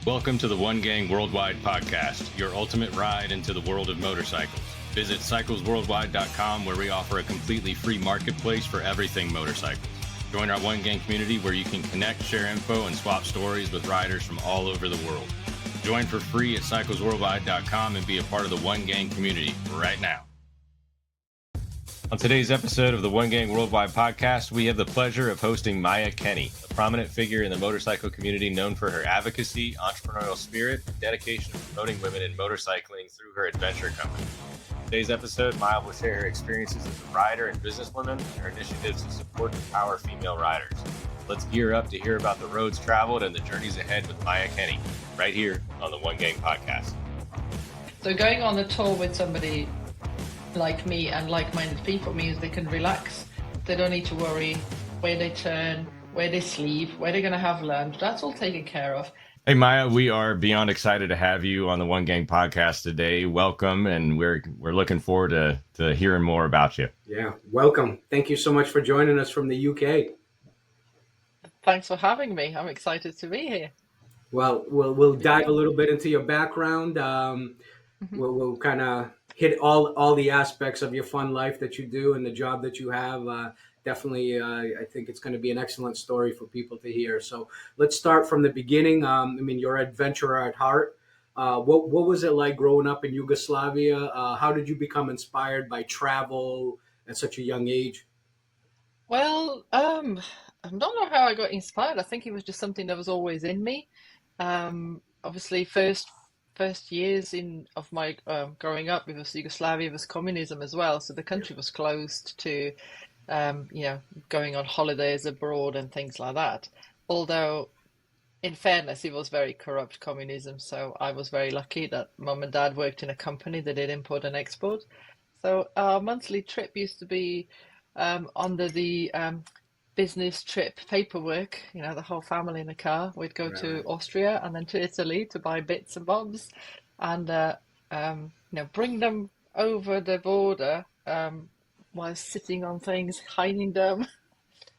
Welcome to the One Gang Worldwide podcast, your ultimate ride into the world of motorcycles. Visit cyclesworldwide.com where we offer a completely free marketplace for everything motorcycles. Join our One Gang community where you can connect, share info, and swap stories with riders from all over the world. Join for free at cyclesworldwide.com and be a part of the One Gang community right now. On today's episode of the One Gang Worldwide podcast, we have the pleasure of hosting Maja Kenney, a prominent figure in the motorcycle community known for her advocacy, entrepreneurial spirit, and dedication to promoting women in motorcycling through her adventure company. In today's episode, Maja will share her experiences as a rider and businesswoman and her initiatives to support and empower female riders. Let's gear up to hear about the roads traveled and the journeys ahead with Maja Kenney, right here on the One Gang podcast. So going on a tour with somebody like me and like-minded people means they can relax. They don't need to worry where they turn, where they sleep, where they're going to have lunch. That's all taken care of. Hey, Maja, we are beyond excited to have you on the One Gang podcast today. Welcome, and we're looking forward to hearing more about you. Yeah, welcome. Thank you so much for joining us from the UK. Thanks for having me. I'm excited to be here. Well, we'll dive a little bit into your background. We'll kind of hit all the aspects of your fun life that you do and the job that you have. Definitely, I think it's going to be an excellent story for people to hear. So let's start from the beginning. You're an adventurer at heart. What was it like growing up in Yugoslavia? How did you become inspired by travel at such a young age? Well, I don't know how I got inspired. I think it was just something that was always in me. Obviously, first years of my growing up, it was Yugoslavia, was communism as well, so the country was closed to going on holidays abroad and things like that. Although, in fairness, it was very corrupt communism, so I was very lucky that mum and dad worked in a company that did import and export. So our monthly trip used to be under the business trip paperwork, the whole family in a car. We'd go to Austria and then to Italy to buy bits and bobs and bring them over the border while sitting on things, hiding them.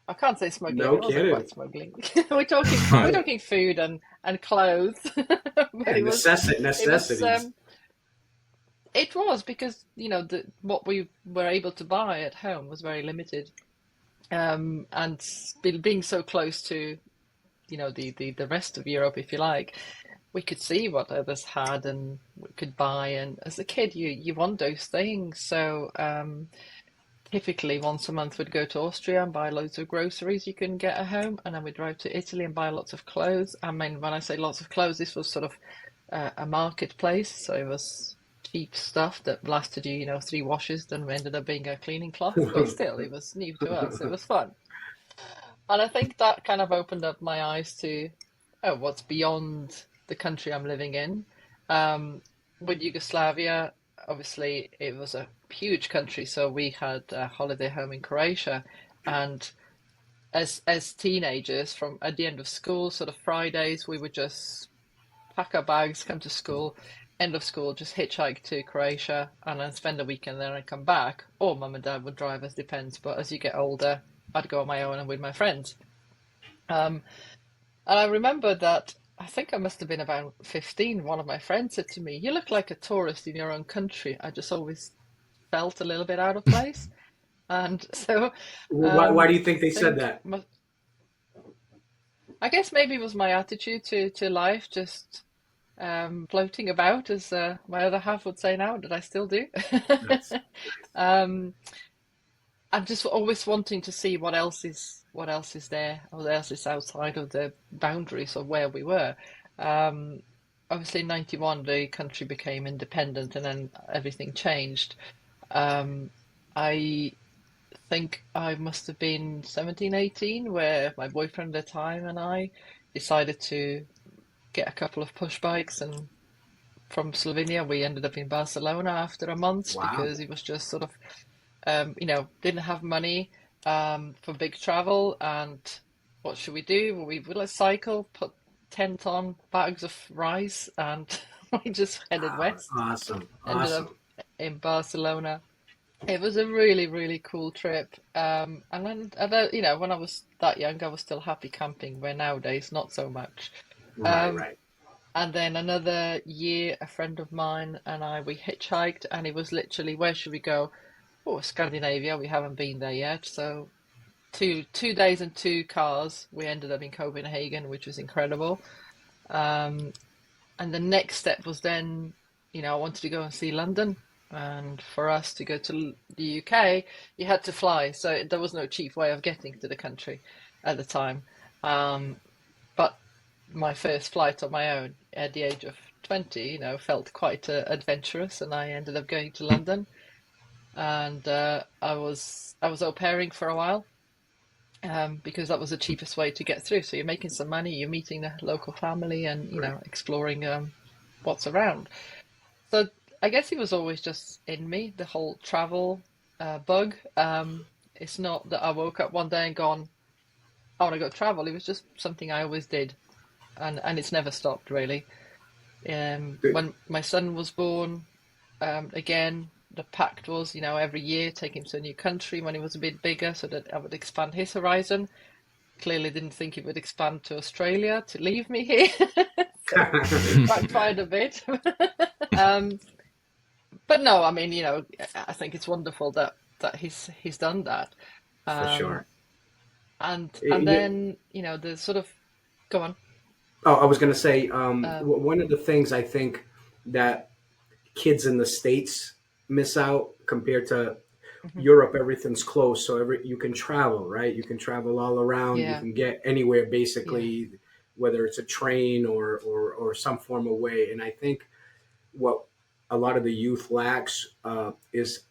I can't say smuggling. No It wasn't kidding. quite smuggling. We're talking food and clothes. But Yeah, necessities. It was because what we were able to buy at home was very limited. And being so close to, the rest of Europe, if you like, we could see what others had and we could buy. And as a kid, you want those things. So typically once a month we'd go to Austria and buy loads of groceries you couldn't get at home, and then we'd drive to Italy and buy lots of clothes. I mean, when I say lots of clothes, this was sort of a marketplace, so it was cheap stuff that lasted you, 3 washes, then ended up being a cleaning cloth. But still, it was new to us. It was fun. And I think that kind of opened up my eyes to, what's beyond the country I'm living in. With Yugoslavia, obviously, it was a huge country, so we had a holiday home in Croatia. And as teenagers, from at the end of school, sort of Fridays, we would just pack our bags, come to school, end of school, just hitchhike to Croatia and then spend a weekend there and come back. Or mum and dad would drive us, depends. But as you get older, I'd go on my own and with my friends. And I remember that I think I must have been about 15. One of my friends said to me, "You look like a tourist in your own country." I just always felt a little bit out of place. And so... Why do you think they said that? I guess maybe it was my attitude to life, just floating about, as my other half would say now, that I still do. Nice. I'm just always wanting to see what else is there, or what else is outside of the boundaries of where we were. Obviously in 91 the country became independent and then everything changed. I think I must have been 17, 18, where my boyfriend at the time and I decided to get a couple of push bikes, and from Slovenia we ended up in Barcelona after a month. Wow. Because it was just sort of didn't have money for big travel, and what should we do? Well, let's cycle, put tent on, bags of rice, and we just headed west. Awesome. Ended up in Barcelona. It was a really, really cool trip. And then, when I was that young, I was still happy camping, where nowadays not so much. Right. And then another year, a friend of mine and we hitchhiked, and it was literally, where should we go? Oh, Scandinavia. We haven't been there yet. So two days and two cars. We ended up in Copenhagen, which was incredible. Um, and the next step was then, I wanted to go and see London. And for us to go to the UK, you had to fly. So there was no cheap way of getting to the country at the time. But my first flight on my own at the age of 20, felt quite adventurous, and I ended up going to London. And I was au pairing for a while, because that was the cheapest way to get through. So you're making some money, you're meeting the local family, and Right. exploring what's around. So I guess it was always just in me, the whole travel bug. It's not that I woke up one day and gone, I want to go travel. It was just something I always did, and it's never stopped really. Good. When my son was born, again, the pact was, every year take him to a new country when he was a bit bigger, so that I would expand his horizon. Clearly didn't think he would expand to Australia to leave me here. So backfired a bit. Um, but no, I mean, I think it's wonderful that he's done that. For Um, sure. and then, the sort of, go on. Oh, I was going to say, Um, one of the things I think that kids in the States miss out compared to mhm, Europe, everything's close. So you can travel, right? You can travel all around. You yeah, can get anywhere yeah. basically, whether it's a train or some form of way. And I think what a lot of the youth lacks is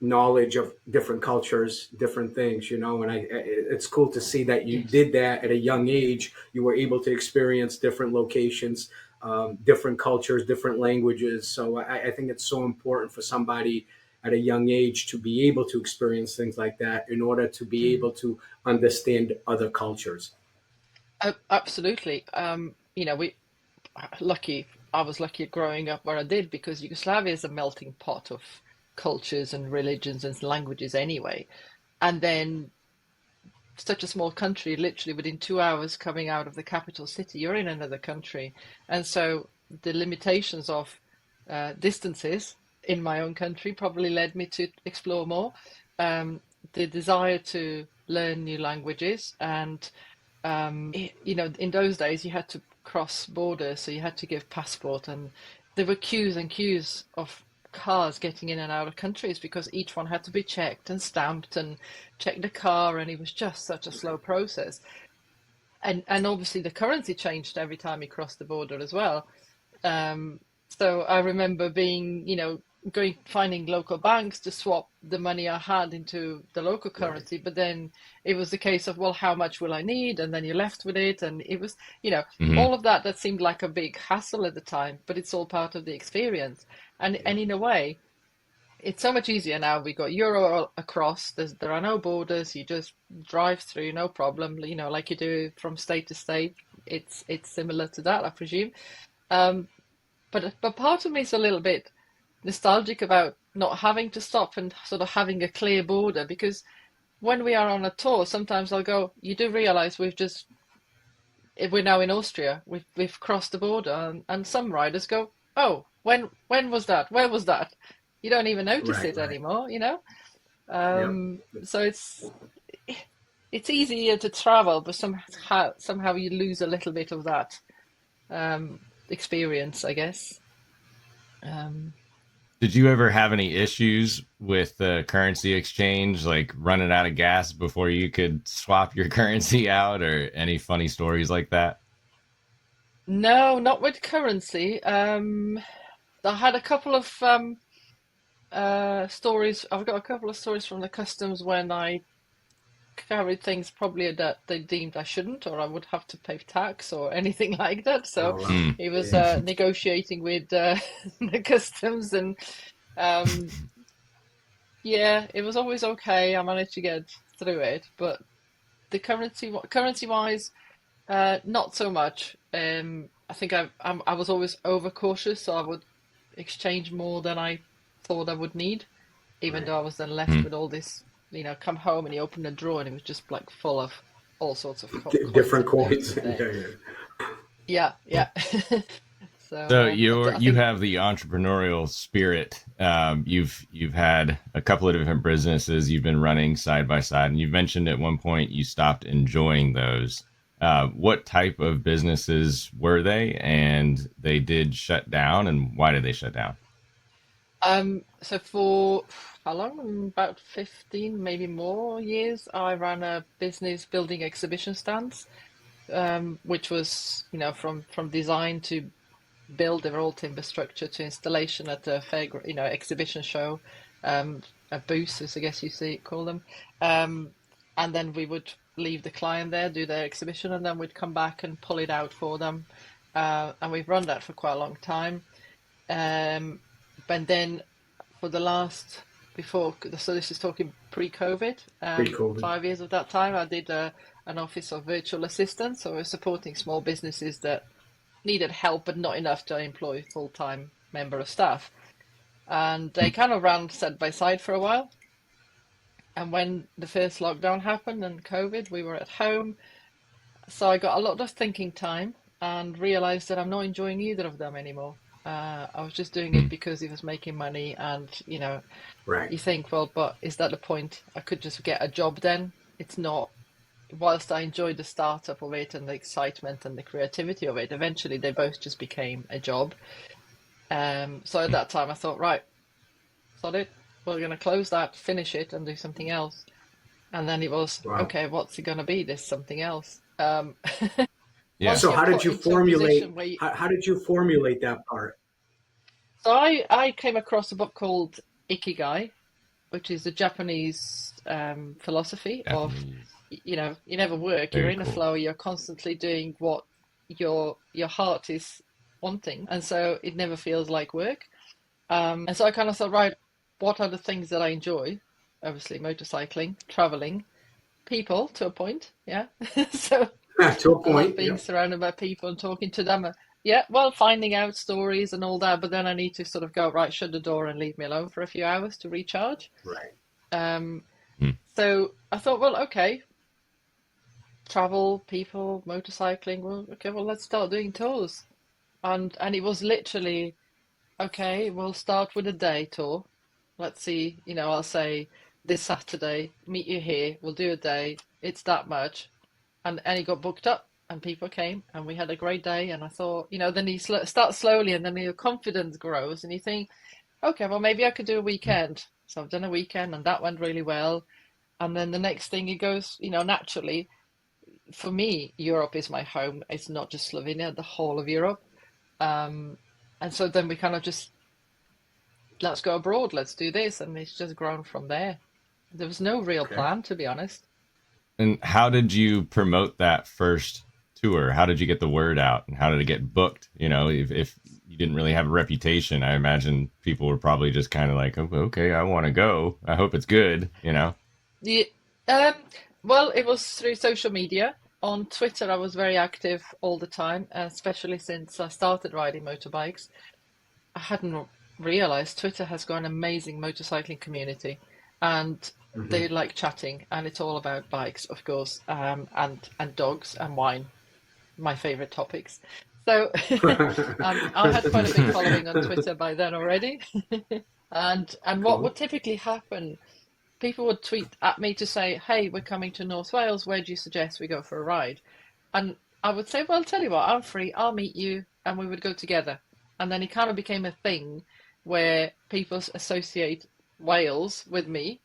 knowledge of different cultures, different things, and it's cool to see that you Yes. did that at a young age. You were able to experience different locations, different cultures, different languages. So I think it's so important for somebody at a young age to be able to experience things like that in order to be Mm. able to understand other cultures. Absolutely. We lucky. I was lucky growing up where I did, because Yugoslavia is a melting pot of cultures and religions and languages anyway. And then such a small country, literally within 2 hours coming out of the capital city, you're in another country. And so the limitations of distances in my own country probably led me to explore more. The desire to learn new languages, and in those days you had to cross borders, so you had to give passport, and there were queues and queues of cars getting in and out of countries because each one had to be checked and stamped and check the car, and it was just such a slow process. And obviously the currency changed every time you crossed the border as well. Um, so I remember being, going finding local banks to swap the money I had into the local Right. currency, but then it was the case of, well, how much will I need? And then you're left with it, and it was, Hmm. all of that seemed like a big hassle at the time, but it's all part of the experience. And in a way, it's so much easier now. We got Euro across. There are no borders. You just drive through, no problem. Like you do from state to state. It's similar to that, I presume. Um, but part of me is a little bit nostalgic about not having to stop and sort of having a clear border, because when we are on a tour, sometimes I'll go, you do realize we're now in Austria. We've crossed the border, and some riders go, oh, when was that? Where was that? You don't even notice Right. it Right. anymore. Yep. So it's easier to travel, but somehow you lose a little bit of that experience, I guess. Um, Did you ever have any issues with the currency exchange, like running out of gas before you could swap your currency out, or any funny stories like that? no, not with currency. I had a couple of stories. I've got a couple of stories from the customs when I carried things probably that they deemed I shouldn't, or I would have to pay tax or anything like that. So Oh wow. Hmm. it was Yeah. negotiating with the customs, and um, yeah, it was always okay. I managed to get through it, but the currency wise, not so much. I think I was always overcautious, so I would exchange more than I thought I would need, even Right. though I was then left Hmm. with all this, come home and you open a drawer and it was just like full of all sorts of coins Different and notes coins. and Yeah. things. Yeah. Yeah, yeah. So So but I you think have the entrepreneurial spirit. You've had a couple of different businesses you've been running side by side, and you've mentioned at one point you stopped enjoying those. What type of businesses were they, and they did shut down, and why did they shut down? so for how long? About 15, maybe more years, I ran a business building exhibition stands, which was, from design to build. They were all timber structure to installation at a fair, exhibition show, a booth, as I guess you see call them. Um, and then we would leave the client there, do their exhibition, and then we'd come back and pull it out for them. And we've run that for quite a long time. Um, but then for the last before, so this is talking pre-COVID, Pre-COVID. 5 years of that time, I did an office of virtual assistants. So we're supporting small businesses that needed help, but not enough to employ full-time member of staff. And they kind of ran side by side for a while. And when the first lockdown happened and COVID, we were at home. So I got a lot of thinking time and realized that I'm not enjoying either of them anymore. I was just doing it Hmm. because it was making money, and Right. you think, well, but is that the point? I could just get a job then. It's not. Whilst I enjoyed the startup of it and the excitement and the creativity of it, eventually they both just became a job. So at that time I thought, right, sod it. We're going to close that, finish it, and do something else. And then it was, Wow. okay, what's it going to be? This something else. Yeah. Once So you're how did put you into a position formulate? where How did you formulate that part? so I came across a book called Ikigai, which is a Japanese philosophy of, Japanese. you never work, you're Very in a cool. flow, you're constantly doing what your heart is wanting, and so it never feels like work. And so I kind of thought, right, what are the things that I enjoy? Obviously, motorcycling, traveling, people to a point, yeah. So To a I love point. being Yep. surrounded by people and talking to them. Yeah, well, finding out stories and all that, but then I need to sort of go, right, shut the door and leave me alone for a few hours to recharge. Right. Um, Hmm. so I thought, well, okay, travel, people, motorcycling. Well, okay, well, let's start doing tours. And it was literally, okay, we'll start with a day tour. Let's see, I'll say this Saturday, meet you here. We'll do a day. It's that much. And it got booked up and people came and we had a great day. And I thought, then you start slowly and then your confidence grows and you think, okay, well, maybe I could do a weekend. So I've done a weekend and that went really well. And then the next thing it goes, naturally, for me, Europe is my home. It's not just Slovenia, the whole of Europe. Um, and so then we kind of just, let's go abroad, let's do this. And it's just grown from there. There was no real Okay. plan, to be honest. And how did you promote that first tour? How did you get the word out, and how did it get booked? If you didn't really have a reputation, I imagine people were probably just kind of like, oh, okay, I want to go. I hope it's good. The, um, well, it was through social media. On Twitter, I was very active all the time, especially since I started riding motorbikes. I hadn't realized Twitter has got an amazing motorcycling community, and Hmm. they like chatting, and it's all about bikes, of course, and dogs and wine, my favorite topics. So, I had quite a big following on Twitter by then already, and what Cool. would typically happen, people would tweet at me to say, "Hey, we're coming to North Wales. Where do you suggest we go for a ride?" And I would say, "Well, tell you what, I'm free. I'll meet you," and we would go together. And then it kind of became a thing where people associate Wales with me,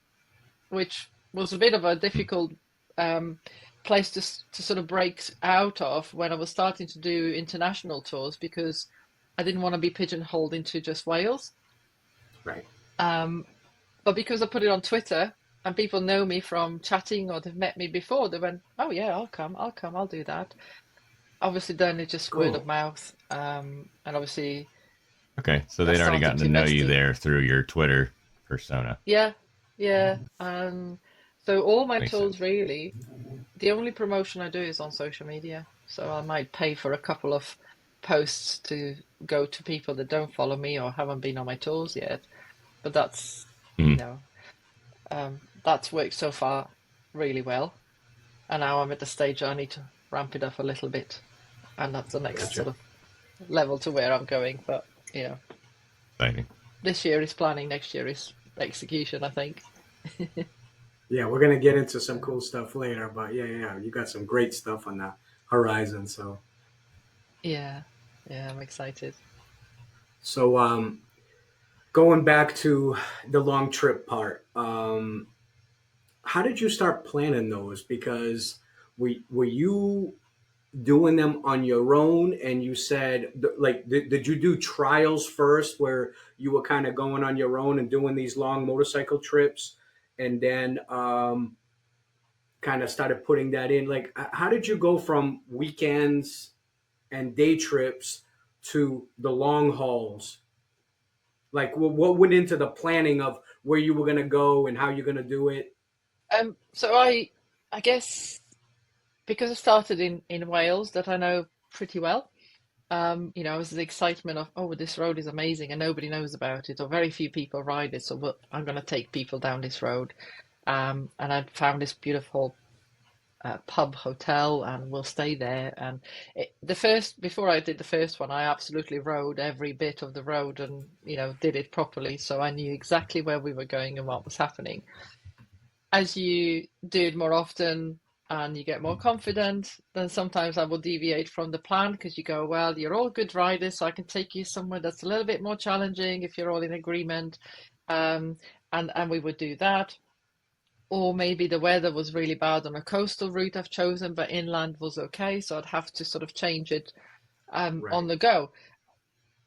which was a bit of a difficult um, place to sort of break out of when I was starting to do international tours because I didn't want to be pigeonholed into just Wales. Right. Um, but because I put it on Twitter and people know me from chatting or they've met me before, they went, "Oh yeah, I'll come, I'll do that." Obviously, then it's just word of Cool. mouth, and obviously Okay, so I they'd already started gotten to to know invest you in. there through your Twitter persona. Yeah, yeah. So all my Makes tours sense. really, the only promotion I do is on social media. So I might pay for a couple of posts to go to people that don't follow me or haven't been on my tours yet. But you Mhm. know, that's worked so far really well. And now I'm at the stage I need to ramp it up a little bit. and that's the next Gotcha. sort of level to where I'm going. But Exciting. this year is planning, next year is execution, I think. Yeah, we're gonna get into some cool stuff later, but yeah, you got some great stuff on the horizon. Yeah, yeah, I'm excited. So going back to the long trip part, how did you start planning those? Because were you doing them on your own, and you said like did you do trials first where you were kind of going on your own and doing these long motorcycle trips, and then kind of started putting that in? Like, how did you go from weekends and day trips to the long hauls? Like, what went into the planning of where you were going to go and how you're going to do it? So I guess because I started in Wales, that I know pretty well. It was the excitement of, oh, this road is amazing and nobody knows about it, or very few people ride it, so I'm going to take people down this road. And I'd found this beautiful pub hotel, and we'll stay there. And before I did the first one, I absolutely rode every bit of the road and, did it properly. So I knew exactly where we were going and what was happening. As you do it more often and you get more confident, then sometimes I will deviate from the plan, because you go, well, you're all good riders, so I can take you somewhere that's a little bit more challenging if you're all in agreement. Um, and we would do that. Or maybe the weather was really bad on a coastal route I've chosen, but inland was okay, so I'd have to sort of change it on Right. the go.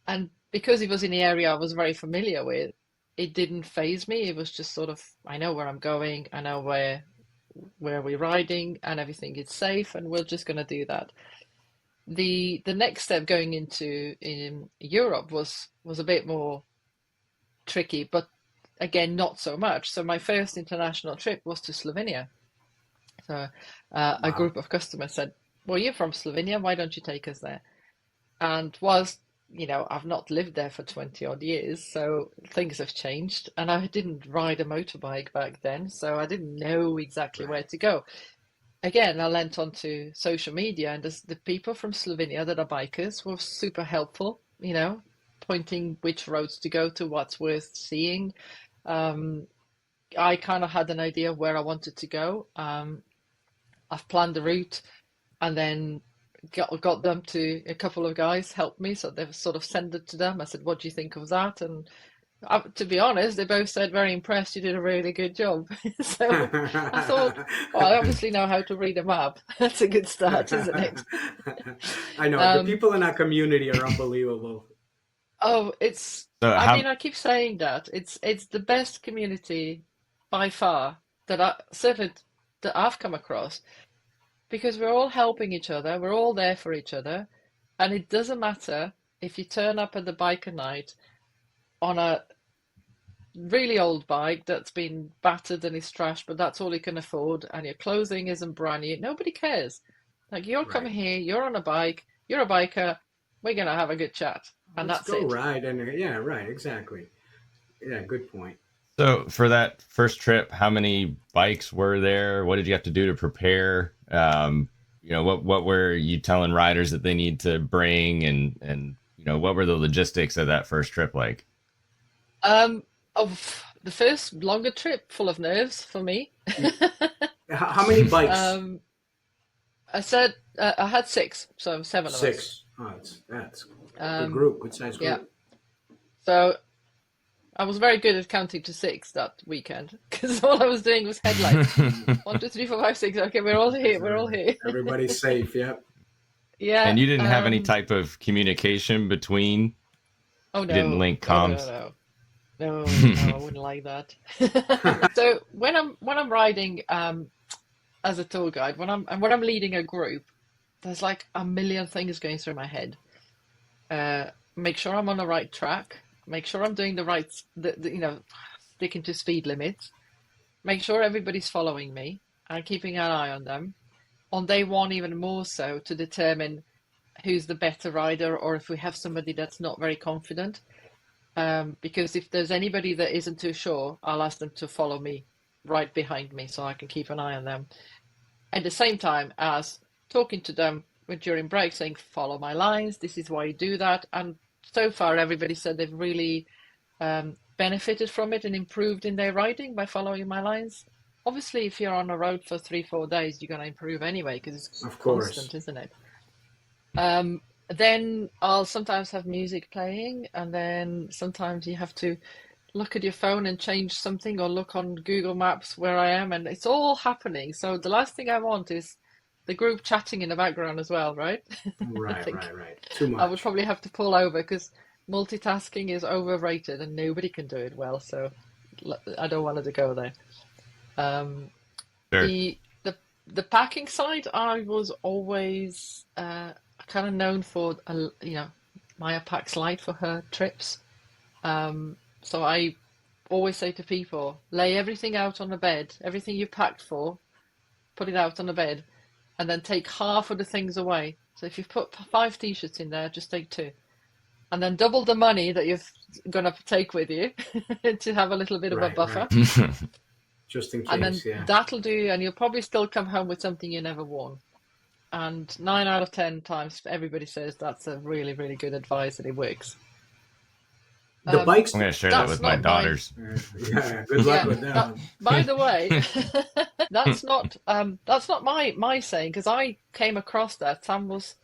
And because it was in the area I was very familiar with, it didn't phase me. It was just sort of, I know where I'm going, I know where we're riding, and everything is safe, and we're just going to do that. The next step going into in Europe was a bit more tricky, but again, not so much. So my first international trip was to Slovenia. So a Wow. group of customers said, well, you're from Slovenia, why don't you take us there? And whilst, I've not lived there for 20 odd years, so things have changed. And I didn't ride a motorbike back then, so I didn't know exactly where Right. to go. Again, I leant onto social media, and the people from Slovenia that are bikers were super helpful, pointing which roads to go to, what's worth seeing. Um, I kind of had an idea of where I wanted to go. I've planned the route, and then got them to a couple of guys helped me, so they've sort of sent it to them. I said, "What do you think of that?" And to be honest, they both said, "Very impressed. You did a really good job." So I thought, well, I obviously know how to read a map. That's a good start, isn't it? I know the Um, people in our community are unbelievable. oh, So I how mean, I keep saying that it's the best community by far that I certainly that I've come across, because we're all helping each other, we're all there for each other, and it doesn't matter if you turn up at the biker night on a really old bike that's been battered and is trashed, but that's all you can afford, and your clothing isn't brand new. Nobody cares. Like, you're Right. coming here, you're on a bike, you're a biker, we're gonna have a good chat, and Let's that's go it. ride. And yeah, right. Exactly. Yeah, good point. so for that first trip, how many bikes were there? What did you have to do to prepare? What were you telling riders that they need to bring, and what were the logistics of that first trip like? Um, of the first longer trip, full of nerves for me. How many bikes? Um, I said I had six, so seven of us. Six. Oh, that's good Um, group. Good size yeah. group. So I was very good at counting to six that weekend, because all I was doing was headlights. One, two, three, four, five, six. Okay, we're all here. We're all here. Everybody's safe. Yep. Yeah. And you didn't have any type of communication between. Oh You didn't no. link No. No. No. comms. No. No. No. I wouldn't like that. So when I'm riding as a tour guide, when I'm leading a group, there's like a million things going through my head. Make sure I'm on the right track. Make sure I'm doing the right, sticking to speed limits. Make sure everybody's following me and keeping an eye on them. On day one, even more so, to determine who's the better rider, or if we have somebody that's not very confident. Because if there's anybody that isn't too sure, I'll ask them to follow me right behind me, so I can keep an eye on them. At the same time as talking to them, during break saying, follow my lines, this is why you do that. And so far, everybody said they've really benefited from it and improved in their riding by following my lines. Obviously, if you're on a road for 3-4 days, you're going to improve anyway because it's Of course. constant, isn't it? Then I'll sometimes have music playing, and then sometimes you have to look at your phone and change something or look on Google Maps where I am, and it's all happening. So the last thing I want is the group chatting in the background as well, right? Right, think right. Too I would much. probably have to pull over because multitasking is overrated and nobody can do it well. So I don't want to go there. Um, Sure. the packing side, I was always kind of known for Maya packs light for her trips. So I always say to people, lay everything out on the bed, everything you packed for, put it out on the bed, and then take half of the things away. So if you've put 5 t-shirts in there, just take 2. And then double the money that you're going to take with you to have a little bit of a Right, buffer. right. Just in And then case, yeah. that'll do, and you'll probably still come home with something you never worn. And 9 out of 10 times, everybody says that's a really, really good advice and it works. The bikes. I'm going to share that That's with my not daughters. Yeah, good luck Yeah, with that. by the way, that's not my saying because I came across that. Sam was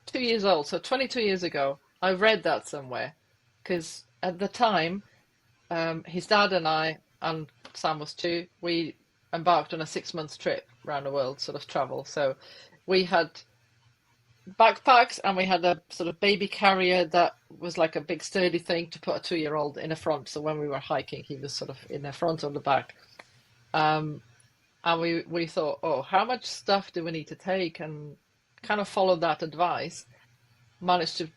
2 years old, so 22 years ago. I read that somewhere because at the time, his dad and I, and Sam was 2, we embarked on a 6-month trip around the world, sort of travel. So we had backpacks and we had a sort of baby carrier that was like a big sturdy thing to put a 2-year-old in the front. So when we were hiking, he was sort of in the front or the back. And we thought, oh, how much stuff do we need to take? And kind of followed that advice. Managed to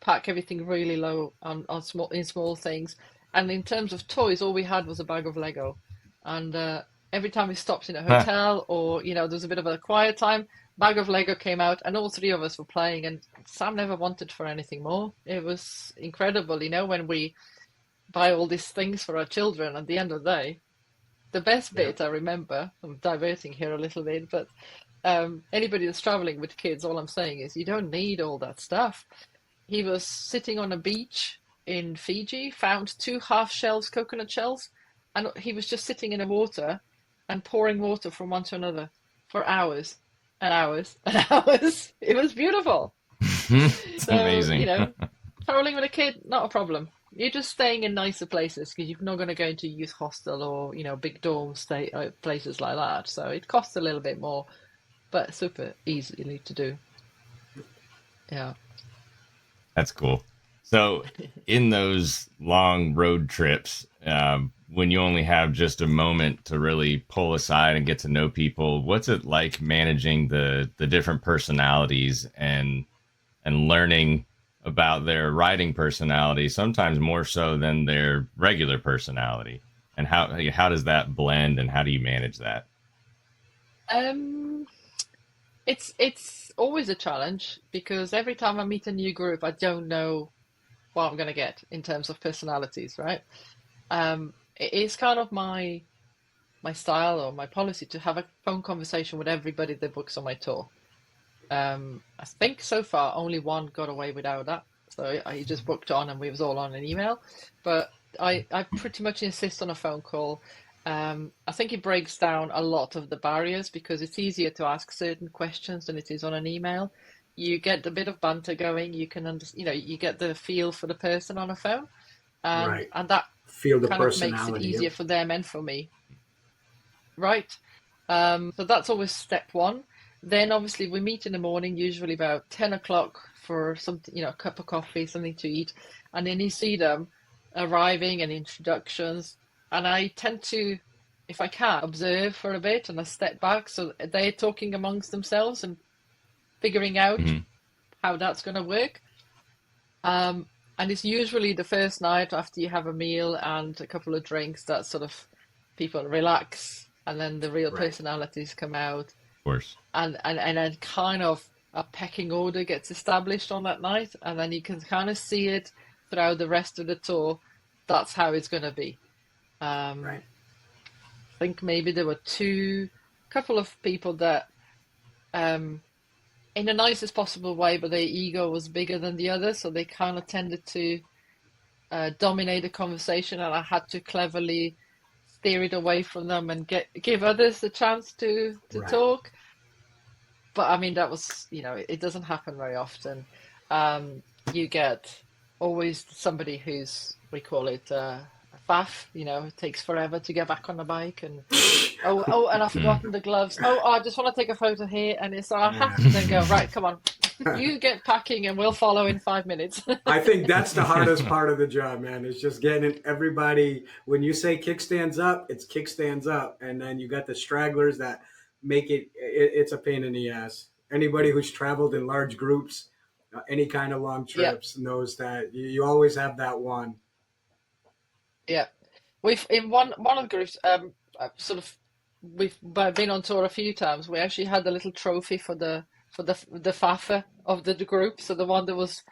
pack everything really low on small things. And in terms of toys, all we had was a bag of Lego. And every time we stopped in a hotel or there was a bit of a quiet time, bag of Lego came out, and all 3 of us were playing. And Sam never wanted for anything more. It was incredible, when we buy all these things for our children. At the end of the day, the best bit I remember. I'm diverting here a little bit, but anybody that's traveling with kids, all I'm saying is you don't need all that stuff. He was sitting on a beach in Fiji, found 2 half-shells, coconut shells, and he was just sitting in the water and pouring water from one to another for hours and hours and hours. It was beautiful. It's amazing. Traveling with a kid, not a problem. You're just staying in nicer places because you're not going to go into youth hostel or big dorm stay places like that. So it costs a little bit more, but super easily to do. Yeah. That's cool. So in those long road trips, when you only have just a moment to really pull aside and get to know people, what's it like managing the different personalities and learning about their riding personality, sometimes more so than their regular personality? And how does that blend, and how do you manage that? It's always a challenge because every time I meet a new group, I don't know what I'm going to get in terms of personalities, right? It is kind of my style or my policy to have a phone conversation with everybody that books on my tour. I think so far only one got away without that. So he just booked on and we was all on an email. But I pretty much insist on a phone call. I think it breaks down a lot of the barriers because it's easier to ask certain questions than it is on an email. You get a bit of banter going. You can you get the feel for the person on a phone, Right. and that Feel the kind of makes it personality. easier for them and for me. Right. So that's always step one. Then obviously we meet in the morning, usually about 10 o'clock for something, a cup of coffee, something to eat. And then you see them arriving and introductions. And I tend to, if I can, observe for a bit and I step back. So they're talking amongst themselves and figuring out how that's going to work. And it's usually the first night after you have a meal and a couple of drinks that sort of people relax and then the real personalities come out. Of course. And then kind of a pecking order gets established on that night, and then you can kind of see it throughout the rest of the tour. That's how it's going to be. I think maybe there were couple of people that in the nicest possible way, but their ego was bigger than the others, so they kind of tended to dominate the conversation, and I had to cleverly steer it away from them and give others a chance to Right. talk. But I mean, that was, it doesn't happen very often. You get always somebody who's, we call it a faff, it takes forever to get back on the bike, and and I've forgotten the gloves. I just want to take a photo here, and it's I have to then go, right, come on, you get packing and we'll follow in 5 minutes. I think that's the hardest part of the job, man. It's just getting everybody. When you say kickstands up, it's kickstands up, and then you got the stragglers that make it's a pain in the ass. Anybody who's traveled in large groups, any kind of long Yeah, trips, knows that you always have that one. yeah. We've in one of the groups, sort of, we've been on tour a few times. We actually had a little trophy for the faffer of the group, so the one that was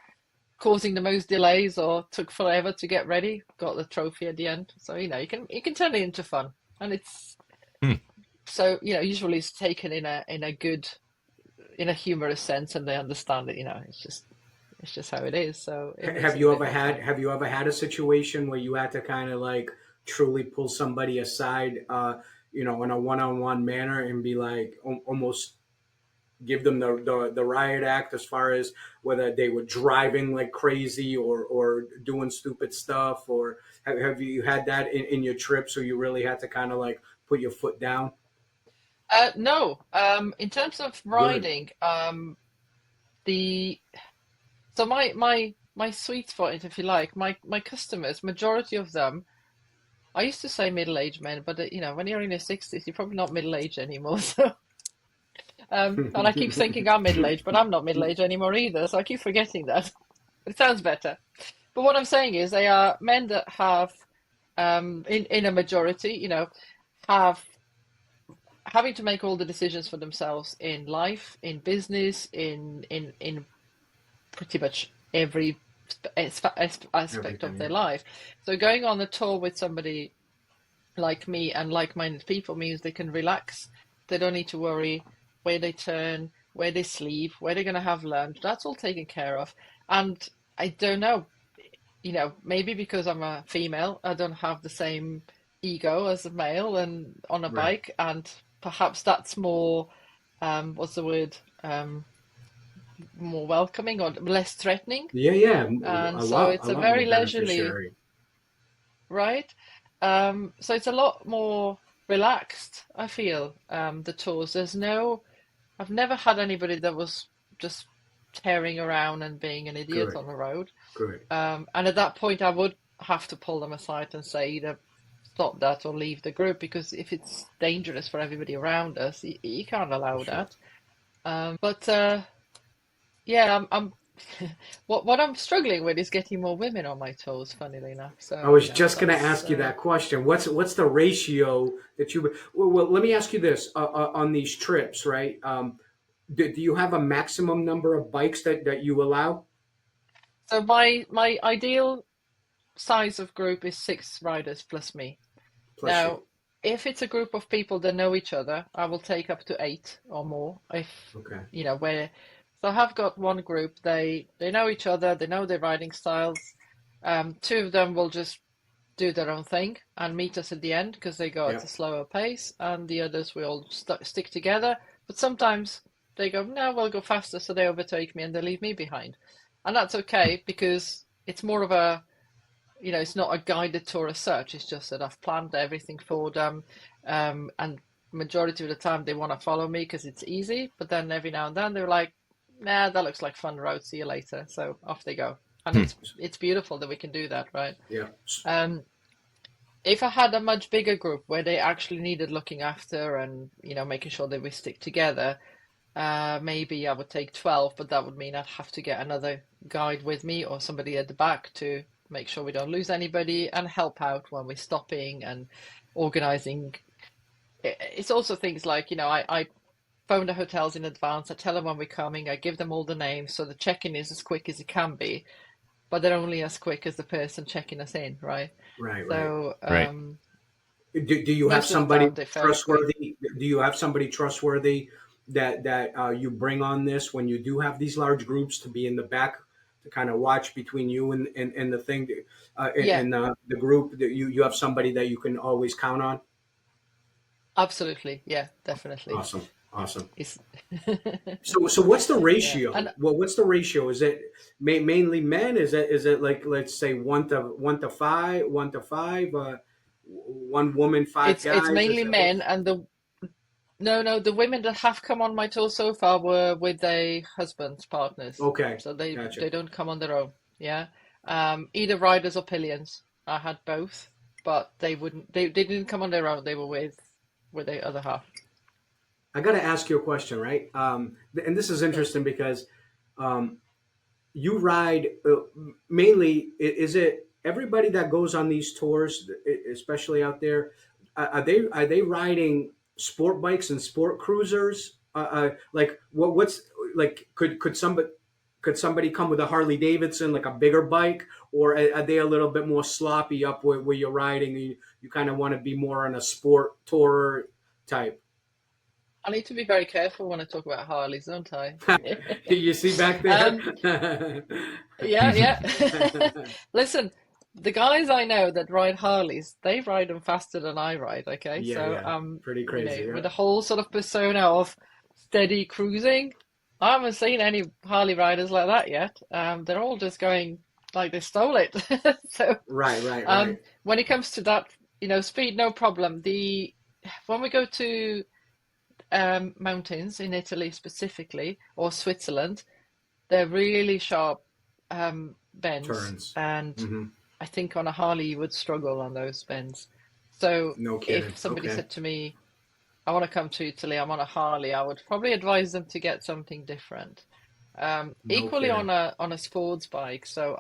causing the most delays or took forever to get ready got the trophy at the end. So you can turn it into fun, and it's so usually it's taken in a good, in a humorous sense, and they understand it. It's just how it is. So it makes Have it a you bit ever more had fun. Have you ever had a situation where you had to kind of like truly pull somebody aside, in a one-on-one manner and be like almost give them the riot act as far as whether they were driving like crazy or doing stupid stuff, or have you had that in your trip, so you really had to kind of like put your foot down? No, in terms of Good. riding, the so my sweet spot, if you like, my customers, majority of them, I used to say middle-aged men, but when you're in your 60s, you're probably not middle-aged anymore. So, and I keep thinking I'm middle-aged, but I'm not middle-aged anymore either. So I keep forgetting that. It sounds better. But what I'm saying is, they are men that have, in a majority, have having to make all the decisions for themselves in life, in business, in pretty much every aspect of Everything, their yeah. life. So going on a tour with somebody like me and like-minded people means they can relax. They don't need to worry where they turn, where they sleep, where they're going to have lunch. That's all taken care of. And I don't know, maybe because I'm a female, I don't have the same ego as a male and on a Right. bike, and perhaps that's more, what's the word, more welcoming or less threatening. Yeah, yeah. And A so lot, a it's a lot more very leisurely, beneficiary. right? So it's a lot more relaxed, I feel, the tours. I've never had anybody that was just tearing around and being an idiot Good, on the road. good. And at that point, I would have to pull them aside and say either stop that or leave the group, because if it's dangerous for everybody around us, you can't For allow sure. that. But yeah, I'm what I'm struggling with is getting more women on my toes, funnily enough. I So, was just going to that's ask you that question. What's the ratio that you? Well, let me ask you this: on these trips, right? Do you have a maximum number of bikes that you allow? so my ideal size of group is 6 riders plus me. Plus you. Now, if it's a group of people that know each other, I will take up to 8 or more. If Okay. where so I have got one group, they know each other, they know their riding styles. Two of them will just do their own thing and meet us at the end because they go at a Yep. slower pace, and the others will stick together. But sometimes they go, no, we'll go faster, so they overtake me and they leave me behind, and that's okay because it's more of a, it's not a guided tour as such. It's just that I've planned everything for them, and majority of the time they want to follow me because it's easy. But then every now and then they're like, "Nah, that looks like fun road. See you later." So off they go, and it's beautiful that we can do that, right? Yeah. Um, if I had a much bigger group where they actually needed looking after and making sure that we stick together, maybe I would take 12, but that would mean I'd have to get another guide with me or somebody at the back to make sure we don't lose anybody and help out when we're stopping and organizing. It's also things like, I phone the hotels in advance, I tell them when we're coming, I give them all the names, so the check-in is as quick as it can be, but they're only as quick as the person checking us in, right? Right. Right. So Right. Do you have most of the somebody time they're fairly quick. trustworthy? Do you have somebody trustworthy that you bring on this when you do have these large groups, to be in the back to kind of watch between you and the thing, Yeah, and the group, that you have somebody that you can always count on? absolutely. Yeah, definitely. Awesome, awesome. It's So what's the yeah, ratio? and Well, what's the ratio? Is it mainly men? Is it like, let's say, 1 to 5, 1 to 5, one woman, five it's guys? Is mainly that what? men, and the no, the women that have come on my tour so far were with their husbands, partners, Okay, so they gotcha. they don't come on their own. Yeah, either riders or pillions. I had both, but they didn't come on their own. They were with the other half. I got to ask you a question, right? And this is Sure. interesting because um, you ride mainly. Is it everybody that goes on these tours, especially out there? Are they riding sport bikes and sport cruisers? Like what's like? Could somebody come with a Harley Davidson, like a bigger bike, or are they a little bit more sloppy up where you're riding? You kind of want to be more on a sport tourer type. I need to be very careful when I talk about Harleys, don't I? You see back there? Um, yeah, yeah. Listen, the guys I know that ride Harleys, they ride them faster than I ride, okay? Yeah, So, yeah. Pretty crazy, with yeah. the whole sort of persona of steady cruising, I haven't seen any Harley riders like that yet. They're all just going like they stole it. So, Right, right, right. when it comes to that, speed, no problem. When we go to mountains in Italy specifically, or Switzerland, they're really sharp bends, Turns. and Hmm. I think on a Harley you would struggle on those bends. So No kidding. if somebody Okay. said to me, I want to come to Italy, I'm on a Harley, I would probably advise them to get something different. No Equally kidding. on a sports bike. So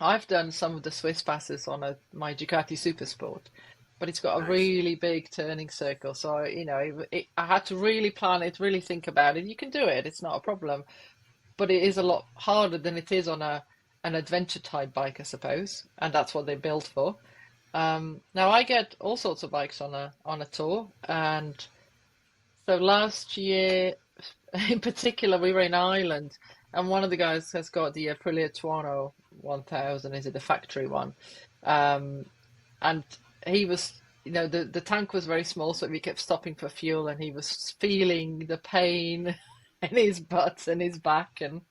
I've done some of the Swiss passes on my Ducati Supersport, but it's got a Nice. really big turning circle. So, I had to really plan it, really think about it. You can do it, it's not a problem, but it is a lot harder than it is on an adventure type bike, I suppose, and that's what they're built for. Now I get all sorts of bikes on a tour, and so last year, in particular, we were in Ireland, and one of the guys has got the Aprilia Tuono 1000, is it the factory one? Um, and he was, the tank was very small, so we kept stopping for fuel, and he was feeling the pain in his butt and his back, and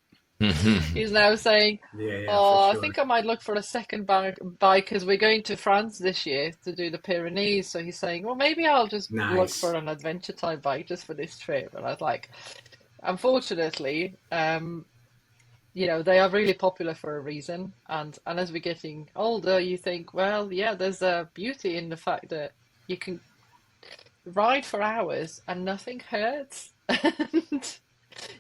he's now saying, Yeah, yeah, for "Oh, I sure. think I might look for a second bike because we're going to France this year to do the Pyrenees." So he's saying, "Well, maybe I'll just look for Nice. an adventure type bike just for this trip." And I was like, unfortunately, they are really popular for a reason. And as we're getting older, you think, well, yeah, there's a beauty in the fact that you can ride for hours and nothing hurts, and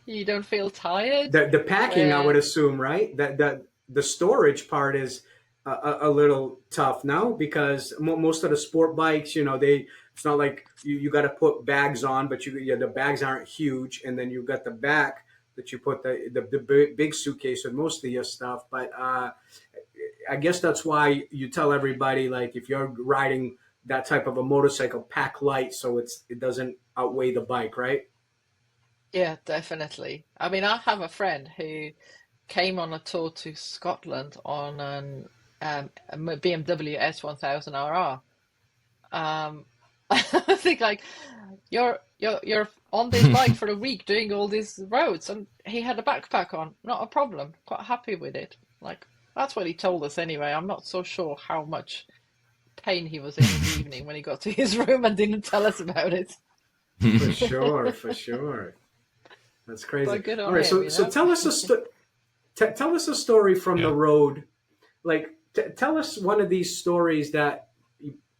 you don't feel tired. The packing, I would Where assume, right? That the storage part is a little tough now, because most of the sport bikes, it's not like you got to put bags on, but the bags aren't huge, and then you've got the back that you put the big suitcase with most of your stuff. But I guess that's why you tell everybody, like, if you're riding that type of a motorcycle, pack light so it doesn't outweigh the bike, right? Yeah, definitely. I mean, I have a friend who came on a tour to Scotland on a BMW S1000 RR. I think like you're on this bike for a week doing all these roads, and he had a backpack on, not a problem. Quite happy with it. Like that's what he told us anyway. I'm not so sure how much pain he was in the evening when he got to his room and didn't tell us about it. For sure, for sure. That's crazy. But good All on right, him, so tell us a story from Yeah. the road. Like, tell us one of these stories that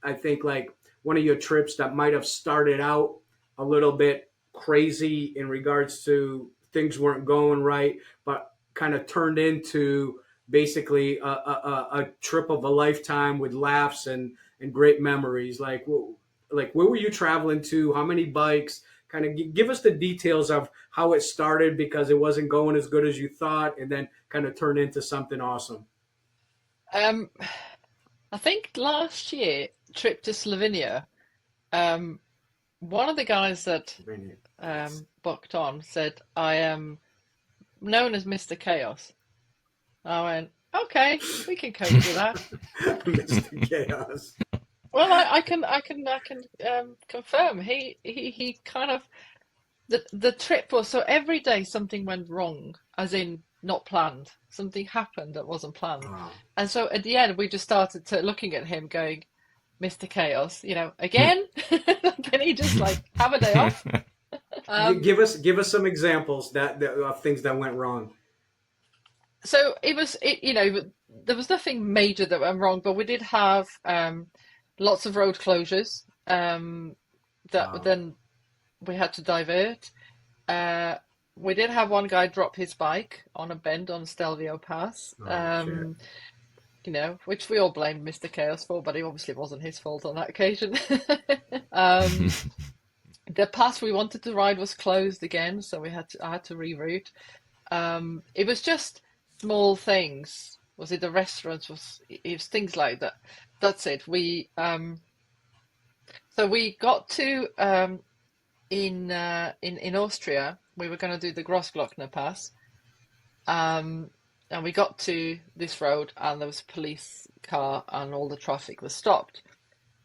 I think, like, one of your trips that might have started out a little bit crazy in regards to things weren't going right, but kind of turned into basically a trip of a lifetime with laughs and great memories. Like where were you traveling to? How many bikes? Kind of give us the details of how it started, because it wasn't going as good as you thought, and then kind of turned into something awesome. Um, I think last year, trip to Slovenia, um, one of the guys that booked on said, I am known as Mr. Chaos. I went, okay, we can cope with that. Mr. Chaos. Well, I can confirm he kind of the trip was so every day something went wrong, as in not planned. Something happened that wasn't planned, Wow. and so at the end we just started looking at him, going, "Mr. Chaos, again? Can he just like have a day off?" Give us some examples of things that went wrong. So there was nothing major that went wrong, but we did have lots of road closures that then we had to divert. We did have one guy drop his bike on a bend on Stelvio Pass, which we all blamed Mr. Chaos for, but it obviously wasn't his fault on that occasion. The pass we wanted to ride was closed again, so I had to reroute. It was just small things. Was it the restaurants? It was things like that. That's it. So we got to in Austria. We were going to do the Grossglockner Pass, and we got to this road, and there was a police car, and all the traffic was stopped.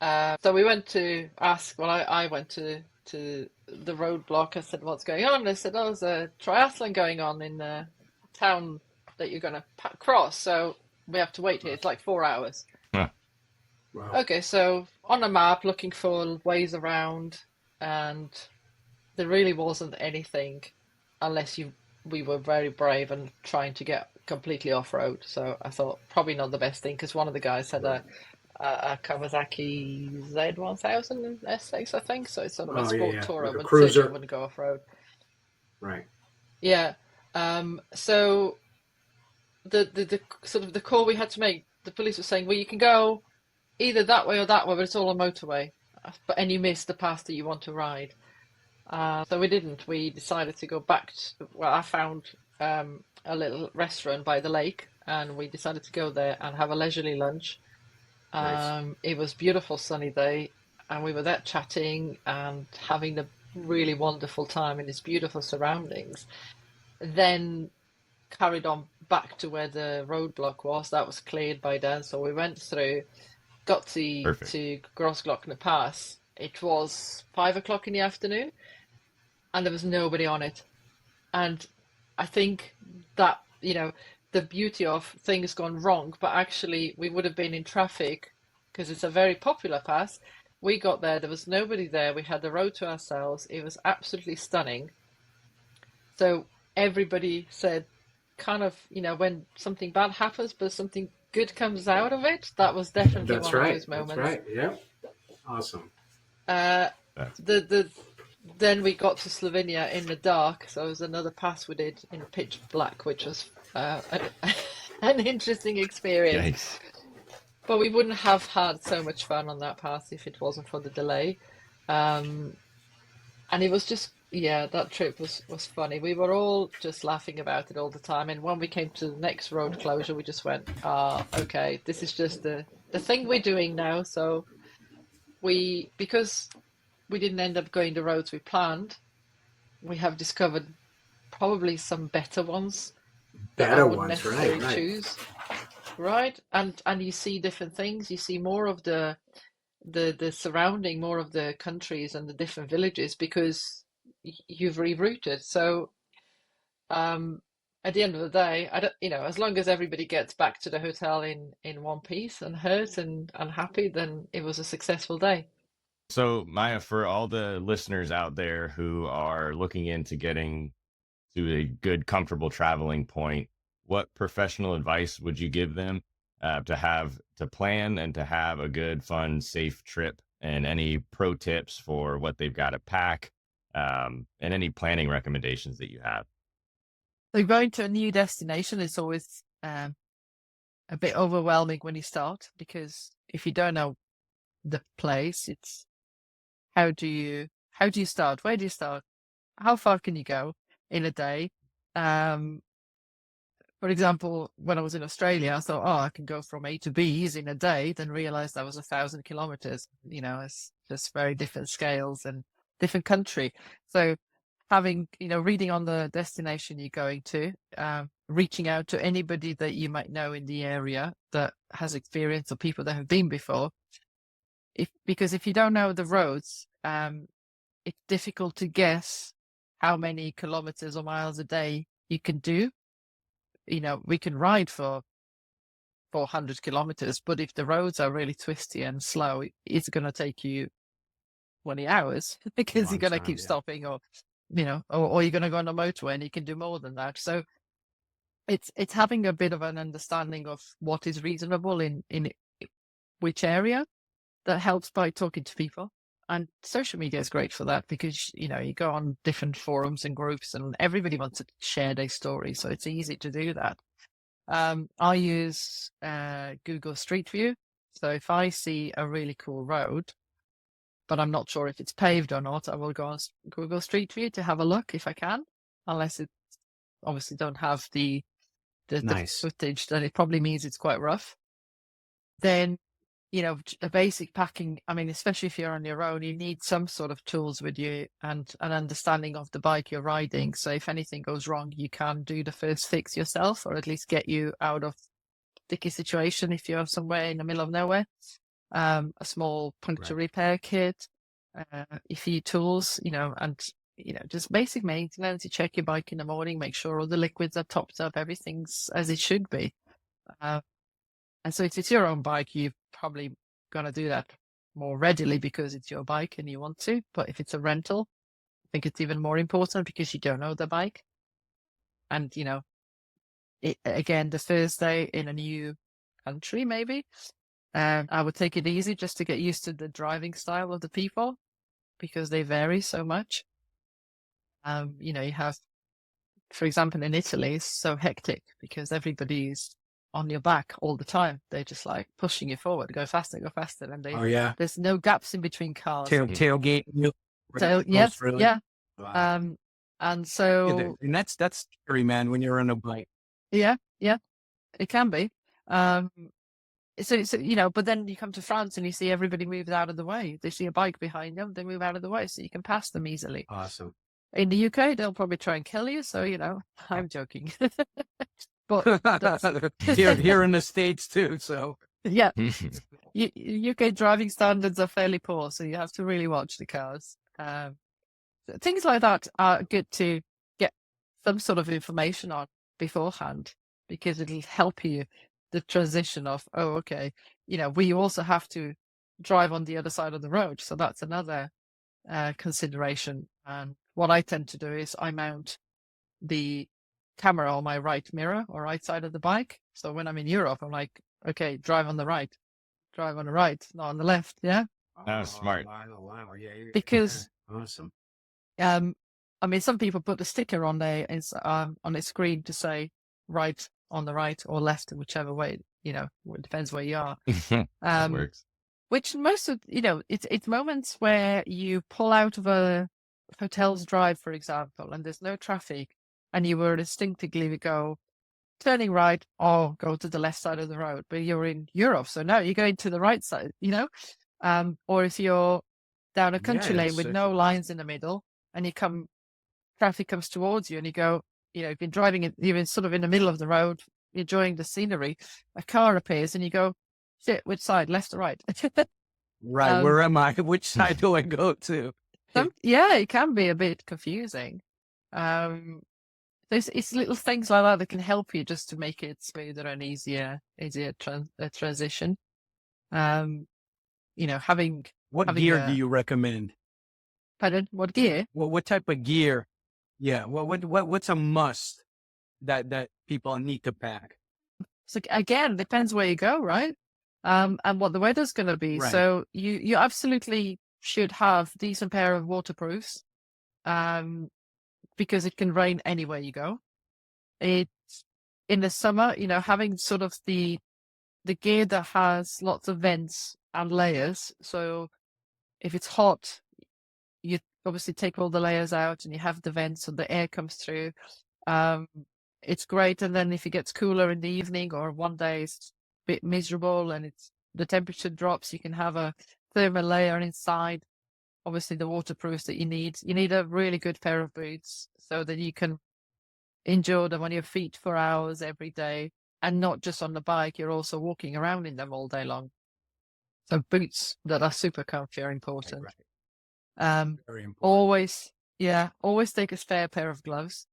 So we went to ask. Well, I went to the roadblock. I said, "What's going on?" They said, "Oh, there's a triathlon going on in the town that you're going to cross, so we have to wait here. It's like 4 hours." Huh. Wow. Okay, so on a map, looking for ways around, and there really wasn't anything unless we were very brave and trying to get completely off-road. So I thought probably not the best thing, because one of the guys had a Kawasaki Z1000 SX, I think. So it's sort of a sport tourer, like a but cruiser. certainly wouldn't go off-road. Right. Yeah. So the sort of the call we had to make, the police were saying, well, you can go either that way or that way, but it's all a motorway, and you miss the path that you want to ride. So we didn't. We decided to go back. I found a little restaurant by the lake, and we decided to go there and have a leisurely lunch. Nice. It was a beautiful sunny day, and we were there chatting and having a really wonderful time in these beautiful surroundings. Then carried on back to where the roadblock was. That was cleared by then, so we went through, got to Grossglockner Pass. It was 5 o'clock in the afternoon, and there was nobody on it. And I think that, the beauty of things gone wrong, but actually we would have been in traffic because it's a very popular pass. We got there was nobody there. We had the road to ourselves. It was absolutely stunning. So everybody said, kind of, when something bad happens, but something good comes out of it. That was definitely one of those moments. That's right. Yeah. Awesome. Then we got to Slovenia in the dark, so it was another pass we did in pitch black, which was an interesting experience. Yikes. But we wouldn't have had so much fun on that pass if it wasn't for the delay. And it was just, that trip was funny. We were all just laughing about it all the time. And when we came to the next road closure, we just went, okay, this is just the thing we're doing now. So because we didn't end up going the roads we planned, we have discovered probably some better ones that I wouldn't necessarily choose. Right? And you see different things. You see more of the surrounding, more of the countries and the different villages, because you've rerouted. So at the end of the day, I don't, as long as everybody gets back to the hotel in one piece and hurt and happy, then it was a successful day. So, Maja, for all the listeners out there who are looking into getting to a good, comfortable traveling point, what professional advice would you give them to plan and to have a good, fun, safe trip, and any pro tips for what they've got to pack, and any planning recommendations that you have? So going to a new destination is always a bit overwhelming when you start, because if you don't know the place, it's how do you start? Where do you start? How far can you go in a day? For example, when I was in Australia, I thought, I can go from A to B in a day, then realized that was 1,000 kilometers. It's just very different scales. And different country. So having, reading on the destination you're going to, reaching out to anybody that you might know in the area that has experience or people that have been before. Because if you don't know the roads, it's difficult to guess how many kilometers or miles a day you can do. We can ride for 400 kilometers, but if the roads are really twisty and slow, it's going to take you 20 hours because you're going to keep stopping, or or you're going to go on a motorway and you can do more than that. So it's having a bit of an understanding of what is reasonable in which area. That helps by talking to people. And social media is great for that, because you go on different forums and groups and everybody wants to share their story, so it's easy to do that. I use Google Street View. So if I see a really cool road, but I'm not sure if it's paved or not, I will go on Google Street View to have a look if I can, unless it obviously don't have the footage, then it probably means it's quite rough. Then, a basic packing, especially if you're on your own, you need some sort of tools with you and an understanding of the bike you're riding. So if anything goes wrong, you can do the first fix yourself, or at least get you out of sticky situation if you're somewhere in the middle of nowhere. A small puncture repair kit, a few tools, and just basic maintenance. You check your bike in the morning, make sure all the liquids are topped up, everything's as it should be. And so if it's your own bike, you're probably going to do that more readily because it's your bike and you want to. But if it's a rental, I think it's even more important because you don't know the bike. And, again, the first day in a new country, maybe, I would take it easy just to get used to the driving style of the people, because they vary so much. You have, for example, in Italy, it's so hectic because everybody's on your back all the time. They're just like pushing you forward, go faster, and there's no gaps in between cars. Tailgate. Yes, really? yeah. Wow. And so, and that's scary, man, when you're on a bike. Yeah, it can be. So but then you come to France and you see everybody moves out of the way. They see a bike behind them, they move out of the way, so you can pass them easily. Awesome. In the UK, they'll probably try and kill you. So I'm joking. But here in the States too. So yeah, UK driving standards are fairly poor, so you have to really watch the cars. Things like that are good to get some sort of information on beforehand, because it'll help you the transition of, okay, we also have to drive on the other side of the road, so that's another consideration. And what I tend to do is I mount the camera on my right mirror or right side of the bike. So when I'm in Europe, I'm like, okay, drive on the right, not on the left. Yeah. That's smart. Wow. Yeah. Because awesome. Some people put a sticker on their screen to say right on the right or left, whichever way, it depends where you are. That works. Which most of, it's moments where you pull out of a hotel's drive, for example, and there's no traffic, and you will instinctively go turning right or go to the left side of the road, but you're in Europe, so now you're going to the right side, or if you're down a country lane with no lines in the middle, and traffic comes towards you, and you go, you've been driving, you're sort of in the middle of the road, enjoying the scenery, a car appears, and you go, shit, which side, left or right? Right, where am I? Which side do I go to? It can be a bit confusing. It's little things like that can help you just to make it smoother and easier transition. Having gear do you recommend? Pardon? What gear? What type of gear? Yeah. What's a must that people need to pack? So again, depends where you go, right? And what the weather's going to be. Right. So you absolutely should have a decent pair of waterproofs, because it can rain anywhere you go. It's in the summer, having sort of the gear that has lots of vents and layers. So if it's hot, you obviously take all the layers out and you have the vents so the air comes through. It's great. And then if it gets cooler in the evening, or one day it's a bit miserable and the temperature drops, you can have a thermal layer inside obviously the waterproofs that you need. You need a really good pair of boots so that you can endure them on your feet for hours every day, and not just on the bike. You're also walking around in them all day long. So boots that are super comfy are important. Right. Very important. Always take a spare pair of gloves,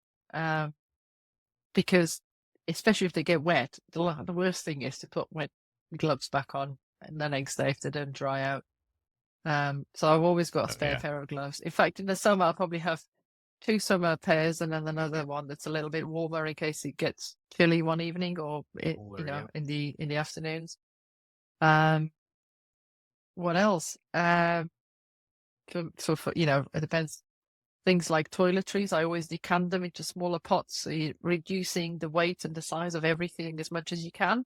because especially if they get wet, the worst thing is to put wet gloves back on and the next day if they don't dry out. So I've always got a spare pair of gloves. In fact, in the summer, I'll probably have 2 summer pairs and then another one that's a little bit warmer in case it gets chilly one evening or in the afternoons. What else? For it depends. Things like toiletries, I always decant them into smaller pots, so you're reducing the weight and the size of everything as much as you can.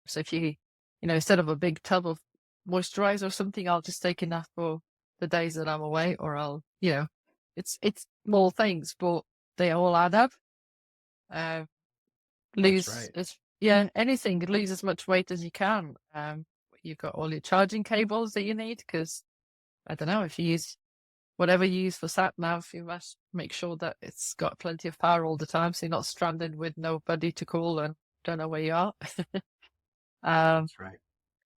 So if you instead of a big tub of moisturizer or something, I'll just take enough for the days that I'm away, or I'll, it's small things, but they all add up. Anything, lose as much weight as you can. You've got all your charging cables that you need, because I don't know, if you use whatever you use for sat nav, you must make sure that it's got plenty of power all the time, so you're not stranded with nobody to call and don't know where you are. That's right.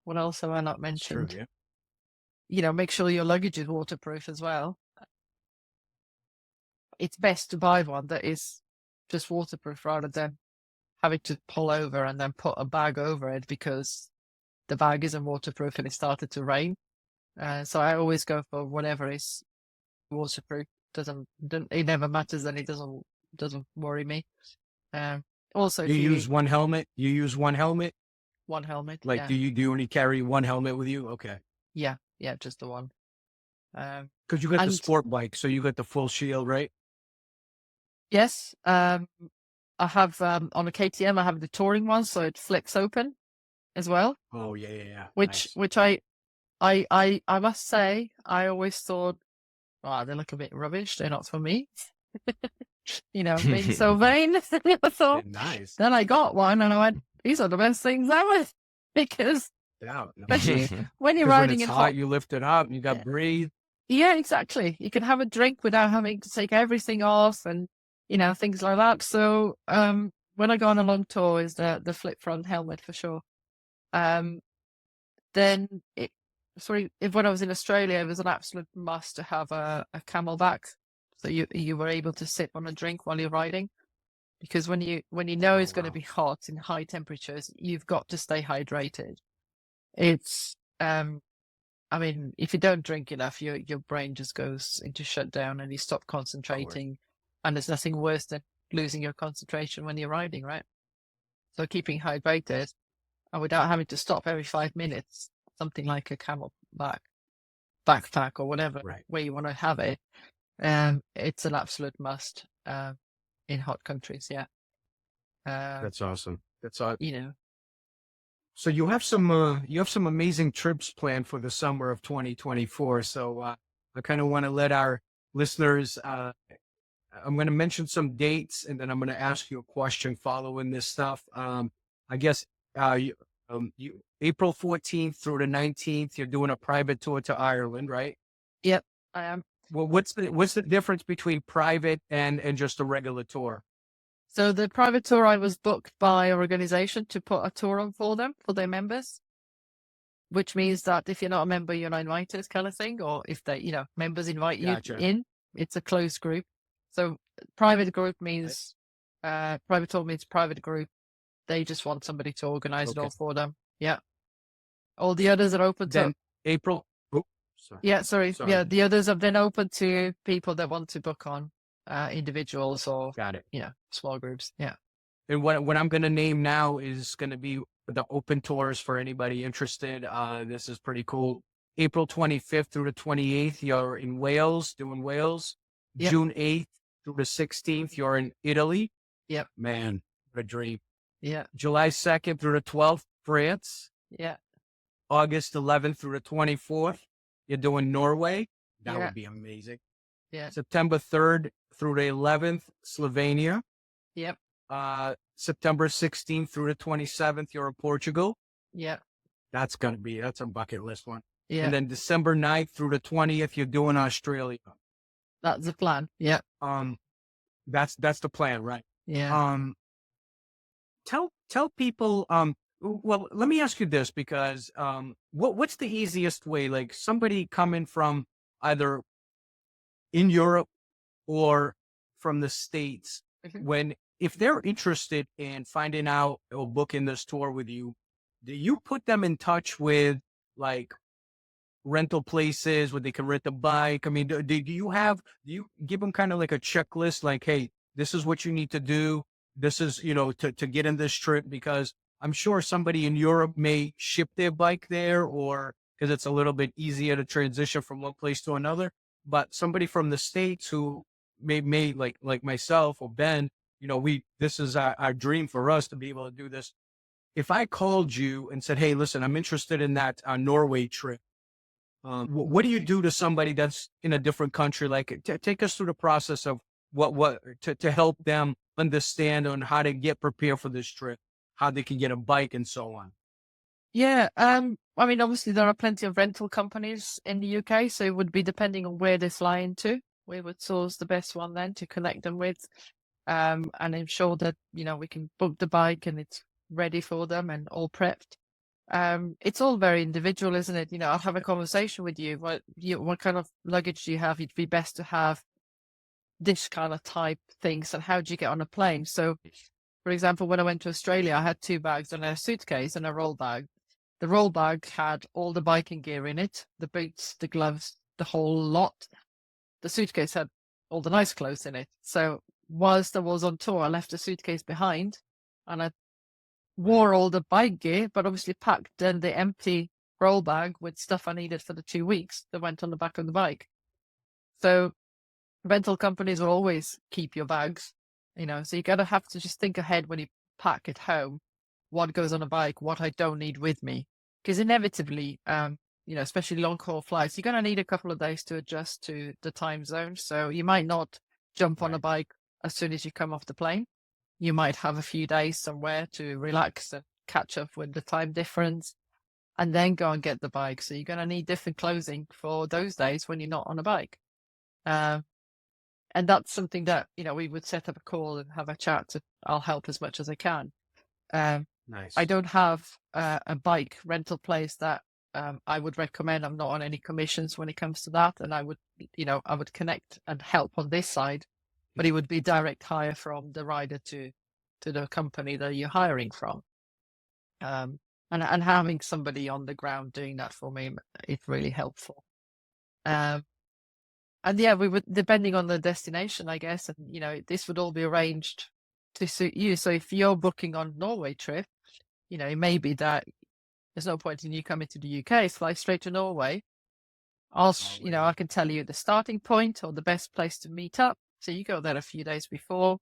What else have I not mentioned? True, yeah. Make sure your luggage is waterproof as well. It's best to buy one that is just waterproof rather than having to pull over and then put a bag over it because the bag isn't waterproof and it started to rain. So I always go for whatever is waterproof. It never matters, and it doesn't worry me. Also, you use one helmet. One helmet. Like, yeah. do you only carry one helmet with you? Okay. Yeah, just the one. Because you got the sport bike, so you got the full shield, right? Yes. I have on a KTM. I have the touring one, so it flicks open as well. Oh yeah. Which I must say, I always thought, they look a bit rubbish. They're not for me. Being so vain. I thought, nice. Then I got one, and I went, these are the best things ever, because especially when you're riding in hot, you lift it up, you got breathe. Yeah, exactly. You can have a drink without having to take everything off, and things like that. So when I go on a long tour, is the flip front helmet for sure. Then when I was in Australia, it was an absolute must to have a camelback, so you were able to sip on a drink while you're riding. Because when you know it's going to be hot in high temperatures, you've got to stay hydrated. It's, if you don't drink enough, your brain just goes into shutdown and you stop concentrating. And there's nothing worse than losing your concentration when you're riding, right? So keeping hydrated and without having to stop every 5 minutes, something like a camelback backpack or whatever way you want to have it, it's an absolute must. In hot countries, yeah. That's awesome. That's awesome. So you have some amazing trips planned for the summer of 2024. So I kind of want to let our listeners. I'm going to mention some dates, and then I'm going to ask you a question following this stuff. I guess April 14th through the 19th, you're doing a private tour to Ireland, right? Yep, I am. Well, what's the difference between private and just a regular tour? So the private tour, I was booked by an organization to put a tour on for them, for their members, which means that if you're not a member, you're not invited, kind of thing. Or if they, members invite you in, it's a closed group. So private group means, private tour means private group. They just want somebody to organize it all for them. Yeah. All the others are open to April. Sorry. Yeah, the others have been open to people that want to book on individuals or small groups. Yeah. And what I'm going to name now is going to be the open tours for anybody interested. This is pretty cool. April 25th through the 28th, you're in Wales, doing Wales. Yep. June 8th through the 16th, you're in Italy. Yep. Man, what a dream. Yeah. July 2nd through the 12th, France. Yeah. August 11th through the 24th, you're doing Norway. That would be amazing. Yeah. September 3rd through the 11th, Slovenia. Yep. September 16th through the 27th, you're in Portugal. Yep. That's a bucket list one. Yeah. And then December 9th through the 20th, you're doing Australia. That's the plan. Yeah. That's the plan, right? Yeah. Tell people, well, let me ask you this, because what's the easiest way, like somebody coming from either in Europe or from the States, Mhm. if they're interested in finding out or booking this tour with you, do you put them in touch with like rental places where they can rent a bike? I mean, do you give them kind of like a checklist, like, hey, this is what you need to do. This is, to get in this trip, because I'm sure somebody in Europe may ship their bike there, or because it's a little bit easier to transition from one place to another. But somebody from the States who may like myself or Ben, this is our dream for us to be able to do this. If I called you and said, hey, listen, I'm interested in that Norway trip, what do you do to somebody that's in a different country? Like, take us through the process of what to help them understand on how to get prepared for this trip, how they can get a bike, and so on. Yeah. I mean, obviously there are plenty of rental companies in the UK, so it would be depending on where they fly into. We would source the best one then to connect them with, and ensure that, we can book the bike and it's ready for them and all prepped. It's all very individual, isn't it? I'll have a conversation with you. What kind of luggage do you have? It'd be best to have this kind of type things, and how do you get on a plane? So, for example, when I went to Australia, I had 2 bags and a suitcase and a roll bag. The roll bag had all the biking gear in it, the boots, the gloves, the whole lot. The suitcase had all the nice clothes in it. So whilst I was on tour, I left the suitcase behind, and I wore all the bike gear, but obviously packed then the empty roll bag with stuff I needed for the 2 weeks that went on the back of the bike. So rental companies will always keep your bags, so you gotta have to just think ahead when you pack at home, what goes on a bike, what I don't need with me. Because inevitably, especially long haul flights, you're gonna need a couple of days to adjust to the time zone. So you might not jump on a bike as soon as you come off the plane. You might have a few days somewhere to relax and catch up with the time difference, and then go and get the bike. So you're gonna need different clothing for those days when you're not on a bike. And that's something that, we would set up a call and have a chat. I'll help as much as I can. Nice. I don't have a bike rental place that I would recommend. I'm not on any commissions when it comes to that. And I would connect and help on this side, but it would be direct hire from the rider to the company that you're hiring from. And having somebody on the ground doing that for me is really helpful. And yeah, we would, depending on the destination, I guess, and this would all be arranged to suit you. So if you're booking on Norway trip, it may be that there's no point in you coming to the UK, fly straight to Norway. I can tell you the starting point or the best place to meet up. So you go there a few days before.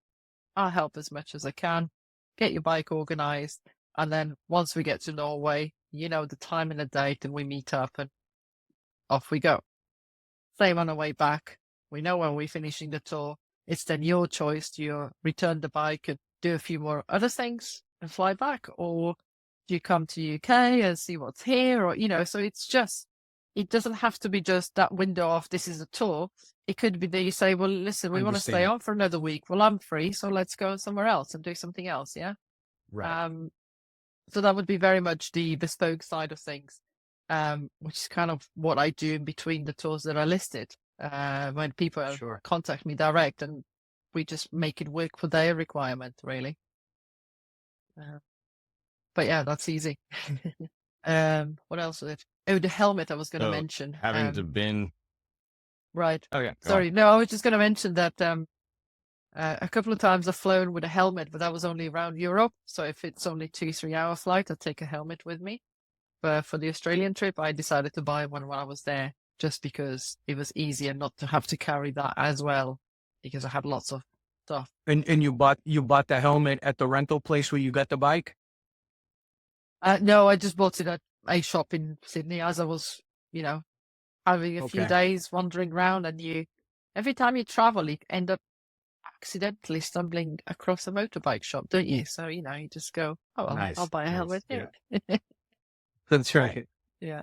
I'll help as much as I can, get your bike organized, and then once we get to Norway, the time and the date, and we meet up and off we go. Same on the way back. We know when we're finishing the tour. It's then your choice. Do you return the bike and do a few more other things and fly back? Or do you come to UK and see what's here? Or, so it doesn't have to be just that window of this is a tour. It could be that you say, well, listen, we want to stay on for another week. Well, I'm free, so let's go somewhere else and do something else. Yeah. Right. So that would be very much the bespoke side of things. Which is kind of what I do in between the tours that are listed. When people contact me direct, and we just make it work for their requirement, really. But yeah, that's easy. What else was it? Oh, the helmet I was going to mention. Having to been right. Oh yeah. Sorry, no, I was just going to mention that a couple of times I've flown with a helmet, but that was only around Europe. So if it's only 2-3 hour flight, I'll take a helmet with me. But for the Australian trip, I decided to buy one when I was there, just because it was easier not to have to carry that as well, because I had lots of stuff. And you bought the helmet at the rental place where you got the bike? No, I just bought it at a shop in Sydney as I was, having a few days wandering around, and every time you travel, you end up accidentally stumbling across a motorbike shop, don't you? So, you just go, oh, well, I'll buy a helmet here. That's right. Yeah.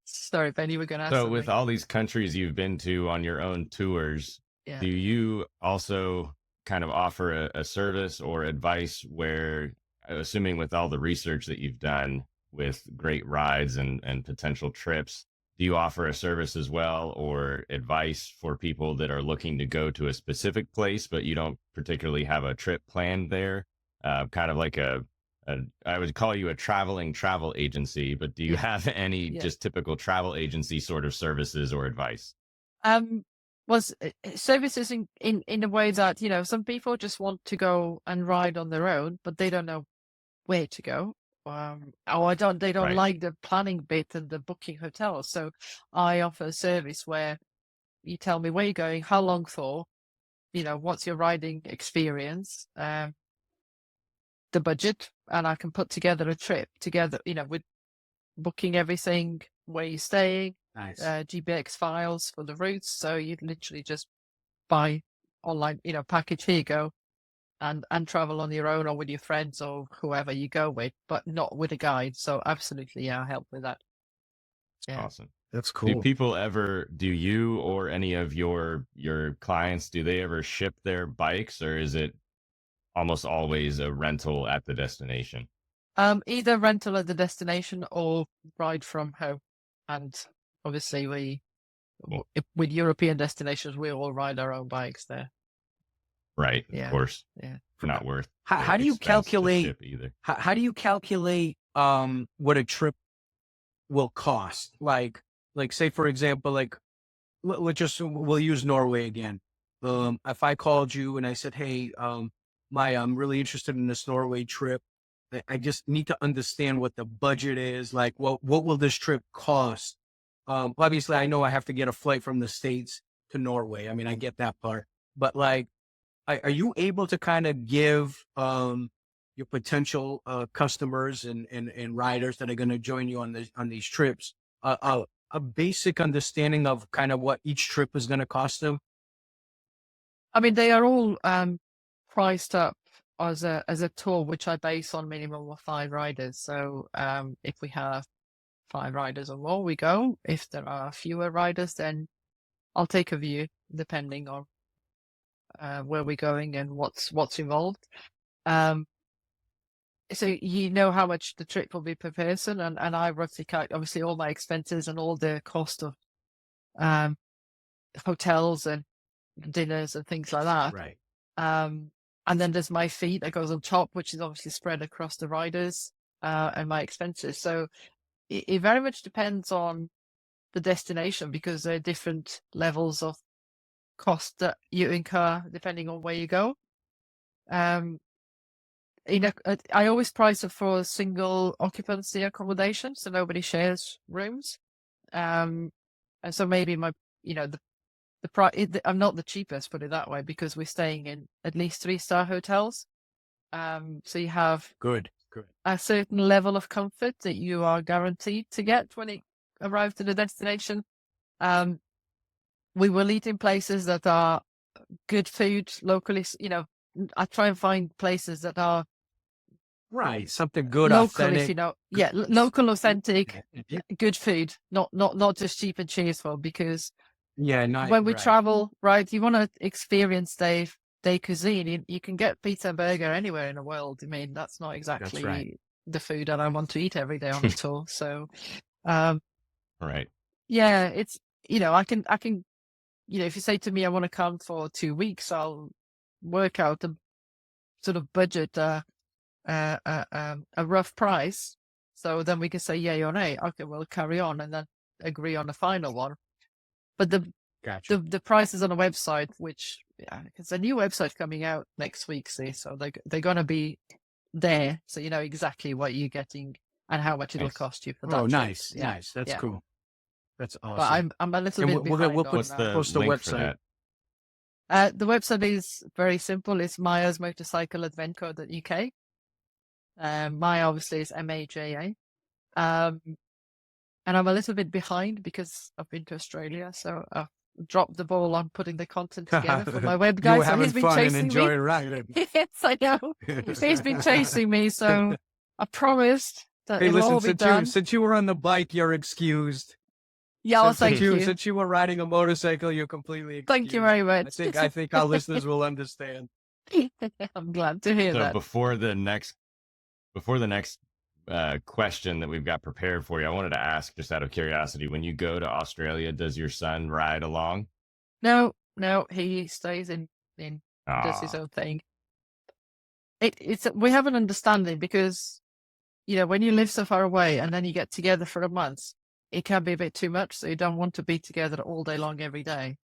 Sorry, Ben, you were going to ask So, something. with all these countries you've been to on your own tours, Yeah. do you also kind of offer a service or advice where, assuming with all the research that you've done with great rides and potential trips, do you offer a service as well or advice for people that are looking to go to a specific place, but you don't particularly have a trip planned there? Kind of like I would call you a traveling travel agency, but do you Yeah. have any Yeah. just typical travel agency sort of services or advice? Was services in a way that, you know, some people just want to go and ride on their own, but they don't know where to go. Or they don't Right. like the planning bit and the booking hotels. So I offer a service where you tell me where you're going, how long for, you know, what's your riding experience, the budget, and I can put together a trip together, you know, with booking everything, where you're staying, Nice. GBX files for the routes. So you literally just buy online, you know, package, here you go, and travel on your own or with your friends or whoever you go with, but not with a guide. So absolutely, yeah, I help with that. Yeah. Awesome. That's Do cool. people ever, do you or any of your clients, do they ever ship their bikes, or is it almost always a rental at the destination? Either rental at the destination or ride from home. And obviously Cool. with European destinations, we all ride our own bikes there. Right. Yeah. Of course. Yeah. Not worth How the do you expense to calculate ship either. how do you calculate what a trip will cost? Like say for example, like we'll use Norway again. If I called you and I said, hey, Maya, I'm really interested in this Norway trip. I just need to understand what the budget is. Like, what will this trip cost? Obviously, I know I have to get a flight from the States to Norway. I mean, I get that part. But like, are you able to kind of give your potential customers and riders that are going to join you on these trips a basic understanding of kind of what each trip is going to cost them? I mean, they are all priced up as a tour, which I base on minimum of 5 riders. So if we have 5 riders or more, we go. If there are fewer riders, then I'll take a view depending on where we're going and what's involved. So you know how much the trip will be per person, and I roughly calculate obviously all my expenses and all the cost of hotels and dinners and things like that. Right. And then there's my fee that goes on top, which is obviously spread across the riders and my expenses. So it very much depends on the destination, because there are different levels of cost that you incur depending on where you go. I always price it for single occupancy accommodation, so nobody shares rooms. And so maybe the price, I'm not the cheapest, put it that way, because we're staying in at least 3-star hotels. So you have Good. a certain level of comfort that you are guaranteed to get when it arrives to the destination. We will eat in places that are good food locally. You know, I try and find places that are Right. Something good, local, authentic. if you know, local, authentic, good food, not just cheap and cheerful. Because when we travel, right, you want to experience day cuisine. You can get pizza and burger anywhere in the world. I mean, that's not exactly the food that I want to eat every day on a tour. So, Right. yeah, it's, I can, if you say to me, I want to come for 2 weeks, I'll work out a sort of budget, a rough price. So then we can say yay or nay. Okay, we'll carry on and then agree on the final one. But the prices on the website, which it's a new website coming out next week, see, so they're going to be there, so you know exactly what you're getting and how much it'll cost you for that. Oh, trip. nice, Yeah. nice. That's cool. That's awesome. But I'm a little bit behind. What's the link for that? The website is very simple. It's Maja's Motorcycle Adventure.uk. Maja obviously is Maja. And I'm a little bit behind because I've been to Australia, so I've dropped the ball on putting the content together for my web guy. So he's been chasing me. Yes, I know. He's been chasing me, so I promised Hey, it'll listen, all be done. since you were on the bike, you're excused. Yeah, well, thank you. Since you were riding a motorcycle, you're completely excused. Thank you very much. I think our listeners will understand. I'm glad to hear So that. before the next question that we've got prepared for you, I wanted to ask, just out of curiosity, when you go to Australia, does your son ride along? No, he stays in does his Ah, own thing. We have an understanding because, when you live so far away and then you get together for a month, it can be a bit too much. So you don't want to be together all day long every day.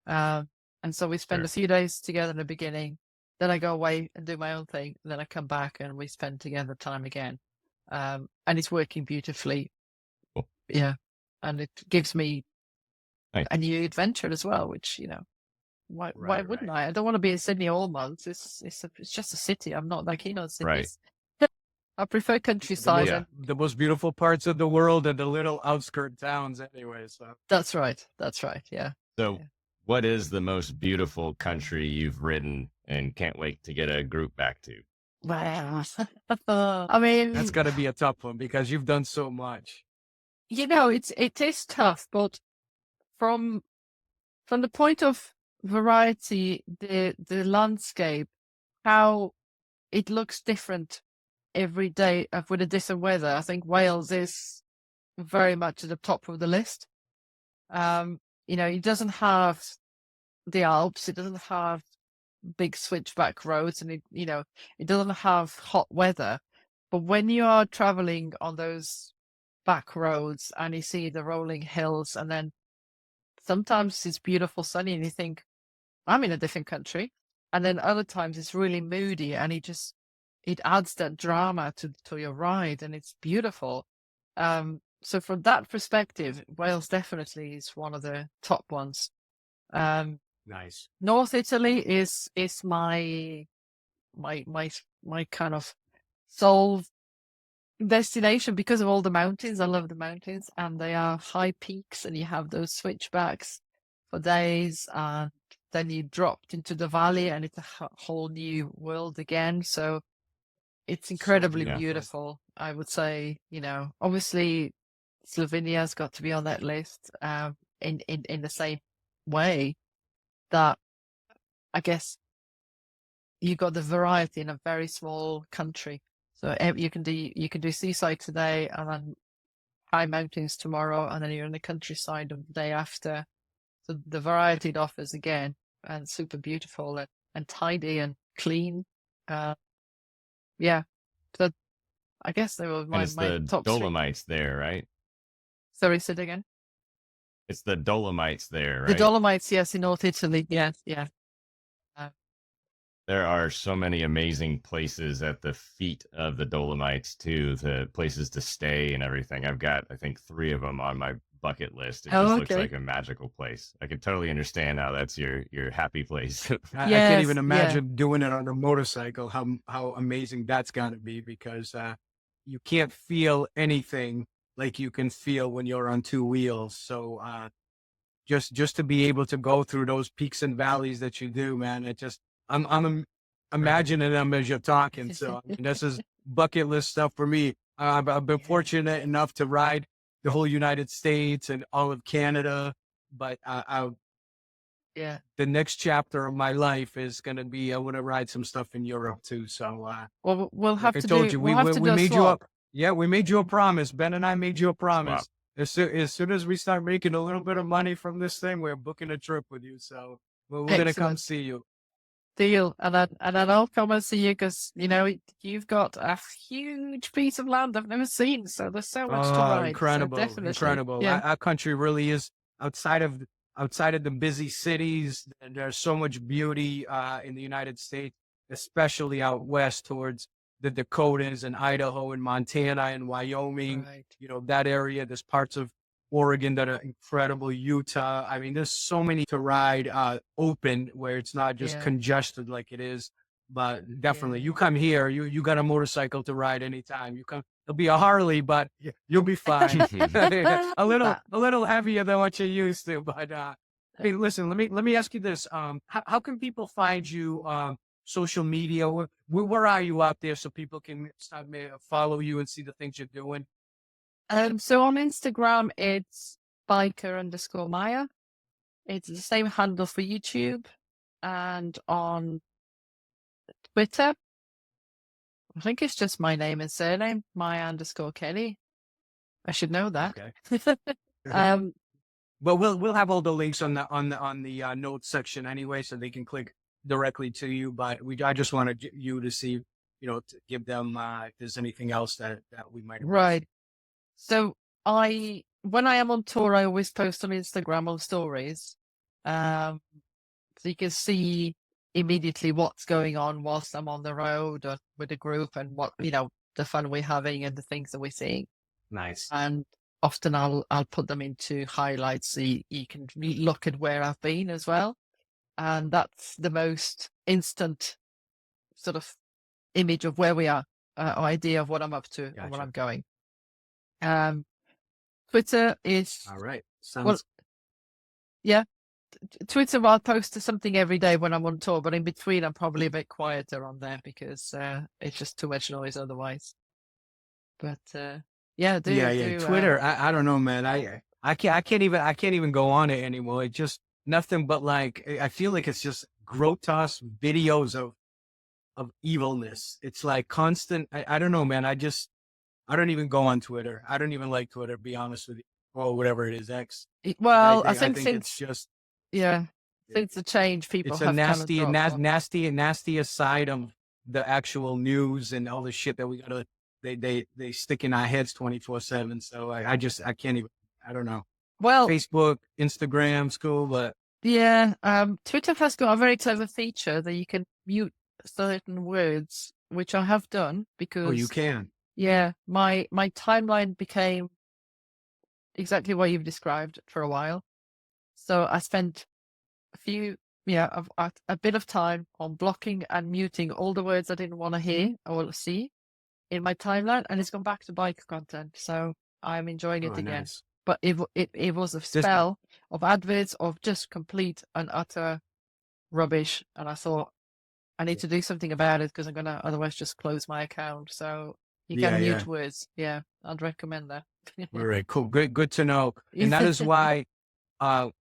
And so we spend Sure. a few days together in the beginning. Then I go away and do my own thing. And then I come back and we spend together time again. And it's working beautifully. Cool. Yeah. And it gives me Nice. a new adventure as well, which, why wouldn't I? I don't want to be in Sydney all month. It's just a city. I'm not that keen on cities. Right. I prefer countryside. Yeah. The most beautiful parts of the world are the little outskirt towns anyway. So That's right. Yeah. So Yeah. what is the most beautiful country you've ridden and can't wait to get a group back to? Wow. I mean, that's got to be a tough one because you've done so much. it is tough, but from the point of variety, the landscape, how it looks different every day with a different weather. I think Wales is very much at the top of the list. It doesn't have the Alps, it doesn't have big switchback roads, and it doesn't have hot weather. But when you are traveling on those back roads and you see the rolling hills, and then sometimes it's beautiful sunny and you think, I'm in a different country. And then other times it's really moody and it adds that drama to your ride, and it's beautiful. So from that perspective, Wales definitely is one of the top ones. Nice. North Italy is my kind of soul destination because of all the mountains. I love the mountains, and they are high peaks, and you have those switchbacks for days, and then you dropped into the valley, and it's a whole new world again. So it's incredibly beautiful. I would say, obviously Slovenia's got to be on that list. In the same way that I guess you got the variety in a very small country. So you can do seaside today, and then high mountains tomorrow, and then you're in the countryside the day after. So the variety it offers again, and super beautiful and tidy and clean. Yeah. So I guess they were And my it's the top three. Dolomites there, right? Sorry, say it again. It's the Dolomites there, right? The Dolomites, yes, in North Italy. Yeah. There are so many amazing places at the feet of the Dolomites too, the places to stay and everything. I've got, I think, 3 of them on my bucket list. It just looks like a magical place. I can totally understand how that's your happy place. I can't even imagine doing it on a motorcycle, how amazing that's got to be, because you can't feel anything like you can feel when you're on 2 wheels. So just to be able to go through those peaks and valleys that you do, man, I'm imagining them as you're talking. So I mean, this is bucket list stuff for me. I've been fortunate enough to ride the whole United States and all of Canada, but the next chapter of my life is going to be, I want to ride some stuff in Europe too. So well, we'll have like to I told do. you, We'll have to we do made a you swap. up. Yeah, we made you a promise. Ben and I made you a promise. Swap. As soon as we start making a little bit of money from this thing, we're booking a trip with you. So we're going to come see you. Deal. And then I'll come and see you because, you've got a huge piece of land I've never seen. So there's so much to ride. Incredible. So Incredible. Yeah. Our country really is outside of the busy cities. There's so much beauty in the United States, especially out west towards the Dakotas and Idaho and Montana and Wyoming. Right. That area. There's parts of Oregon that are incredible. Utah. I mean, there's so many to ride open where it's not just congested like it is. But definitely, you come here, you got a motorcycle to ride anytime. You come. It'll be a Harley, but you'll be fine. a little heavier than what you're used to. But hey, listen, let me ask you this: how can people find you social media? Where are you out there so people can follow you and see the things you're doing? So on Instagram, it's biker_Maja. It's the same handle for YouTube, and on Twitter, I think it's just my name and surname, Maja_Kenney. I should know that. Okay. um, But we'll have all the links on the notes section anyway, so they can click directly to you. But I just wanted you to see, to give them if there's anything else that we might have right. So when I am on tour, I always post on Instagram on stories, so you can see immediately what's going on whilst I'm on the road or with a group, and what the fun we're having and the things that we're seeing. Nice. And often I'll put them into highlights so you can look at where I've been as well, and that's the most instant sort of image of where we are, idea of what I'm up to and what I'm going. Twitter is all right. Sounds well, yeah. Twitter, I'll post something every day when I'm on tour, but in between I'm probably a bit quieter on there because it's just too much noise otherwise. But Twitter. I don't know, man. I can't even go on it anymore. It's just nothing but like, I feel like it's just grotesque videos of evilness. It's like constant. I don't know, man. I don't even go on Twitter. I don't even like Twitter, to be honest with you, or whatever it is, X. Well, I think since it's just since the change, people it's have a nasty, nasty side of the actual news and all the shit that we gotta they stick in our heads 24/7. So I can't even. I don't know. Well, Facebook, Instagram's cool, but Twitter has got a very clever feature that you can mute certain words, which I have done because you can. Yeah, my timeline became exactly what you've described for a while. So I spent a bit of time on blocking and muting all the words I didn't want to hear or see in my timeline, and it's gone back to bike content. So I'm enjoying it again. Nice. But it was a spell of adverts of just complete and utter rubbish, and I thought I need to do something about it because I'm gonna otherwise just close my account. So you can mute words. Yeah, I'd recommend that. All right, cool. Good to know. And that is why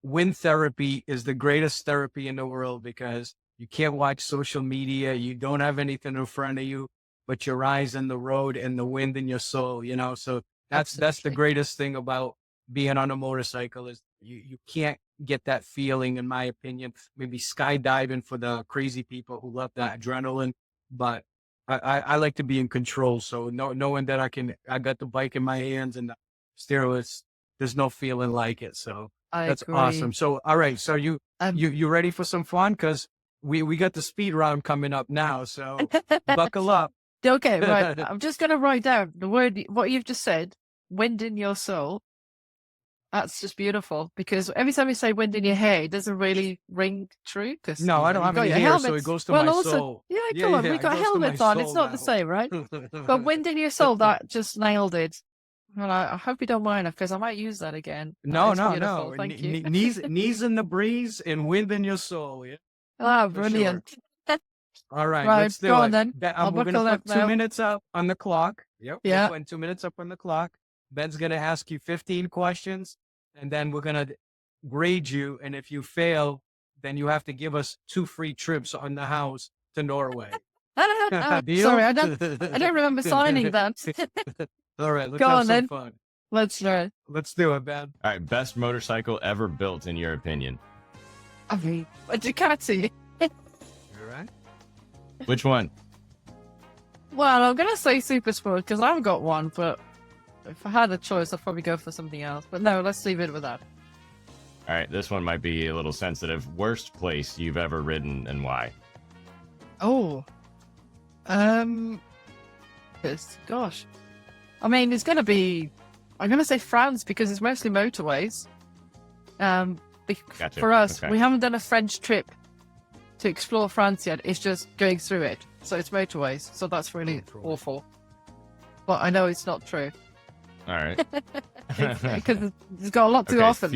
wind therapy is the greatest therapy in the world, because you can't watch social media. You don't have anything in front of you but your eyes and the road and the wind in your soul, So that's the greatest thing about being on a motorcycle is you can't get that feeling, in my opinion. Maybe skydiving for the crazy people who love that adrenaline, but I like to be in control. So knowing that I got the bike in my hands and the steering, there's no feeling like it. So that's agree. awesome. So, all right. So you ready for some fun? Cause we got the speed round coming up now. So buckle up. Okay. Right. I'm just going to write down the word, what you've just said, wind in your soul. That's just beautiful, because every time you say wind in your hair, it doesn't really ring true. Cause no, I don't have any hair, so it goes to my soul. Yeah, come on, we got helmets on. It's not the same, right? But wind in your soul, that just nailed it. Well, I hope you don't mind, because I might use that again. No. Thank you. Knees in the breeze and wind in your soul. Yeah. Oh, brilliant. Sure. All right, right, let's do go it. on then. We're going to put 2 minutes up on the clock. Yep. Yeah. We're putting 2 minutes up on the clock. Ben's going to ask you 15 questions, and then we're going to grade you. And if you fail, then you have to give us 2 free trips on the house to Norway. Sorry, I don't remember signing that. All right, let's Go have on, some then. fun. Let's try. Let's do it, Ben. All right, best motorcycle ever built in your opinion? I mean, a Ducati. All right. Which one? Well, I'm gonna say Super Sport because I haven't got one, but if I had a choice, I'd probably go for something else. But no, let's leave it with that. All right, this one might be a little sensitive. Worst place you've ever ridden and why? Oh, gosh. I mean, it's gonna be. I'm gonna say France because it's mostly motorways. Gotcha. For us, Okay. we haven't done a French trip to explore France yet. It's just going through it, so it's motorways. So that's really awful. But I know it's not true All right. because it's got a lot too often.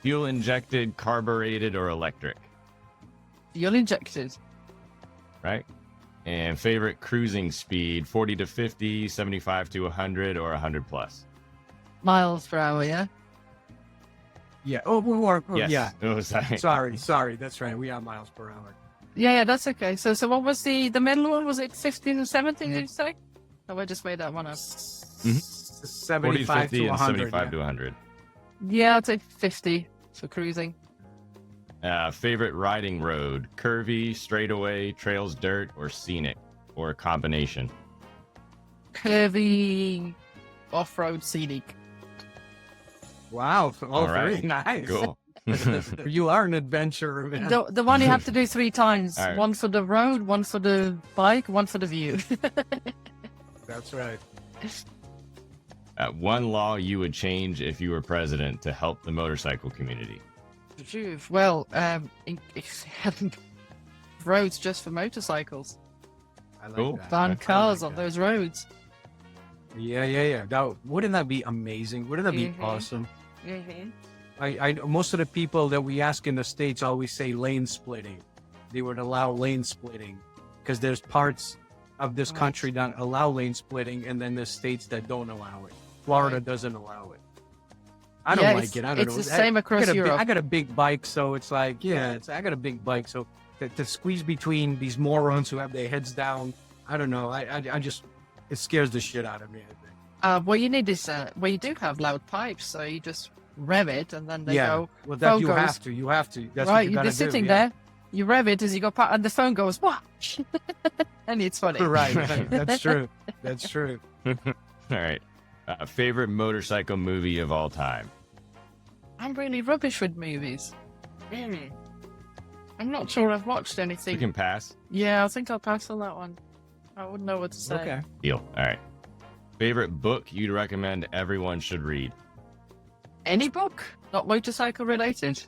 Fuel injected, carbureted, or electric? Fuel injected. Right. And favorite cruising speed, 40 to 50, 75 to 100, or 100 plus? Miles per hour, yeah? Yeah. Oh, Yes. yeah. Oh, Sorry. That's right. We are miles per hour. Yeah, that's okay. So what was the middle one? Was it 15 and 17, did you say? Oh, I just made that one up. 40 to 75 50 to and 100. 75 to 100. Yeah, I'd say 50 for cruising. Favorite riding road, curvy, straightaway, trails, dirt, or scenic, or a combination? Curvy, off-road, scenic. Wow. All Very right. nice. Cool. You are an adventurer, man. The one you have to do 3 times. All right. One for the road, one for the bike, one for the view. That's right. One law you would change if you were president to help the motorcycle community. Well, roads just for motorcycles. I like Cool. that. Ban I cars like on that. those roads. Yeah. Wouldn't that be amazing? Wouldn't that be Mhm. awesome? Mm-hmm. I most of the people that we ask in the States always say lane splitting. They would allow lane splitting because there's parts of this Right. country that allow lane splitting, and then there's states that don't allow it. Florida Right. doesn't allow it. I don't Yeah, like it. I don't it's know. the same across Europe. I got a big bike, so it's like, I got a big bike, so to squeeze between these morons who have their heads down, I don't know. I just, it scares the shit out of me, I think. What you need is, well, you do have loud pipes, so you just rev it, and then they go. Well, that phone you goes, have to. You have to. That's right, what you you're gotta just do. sitting yeah. there, you rev it as you go past, and the phone goes, what? And it's funny. Right. That's true. That's true. All right. Favorite motorcycle movie of all time? I'm really rubbish with movies. I'm not sure I've watched We anything. can pass. Yeah, I think I'll pass on that one. I wouldn't know what to say. Okay. Deal. All right. Favorite book you'd recommend everyone should read? Any book, not motorcycle related.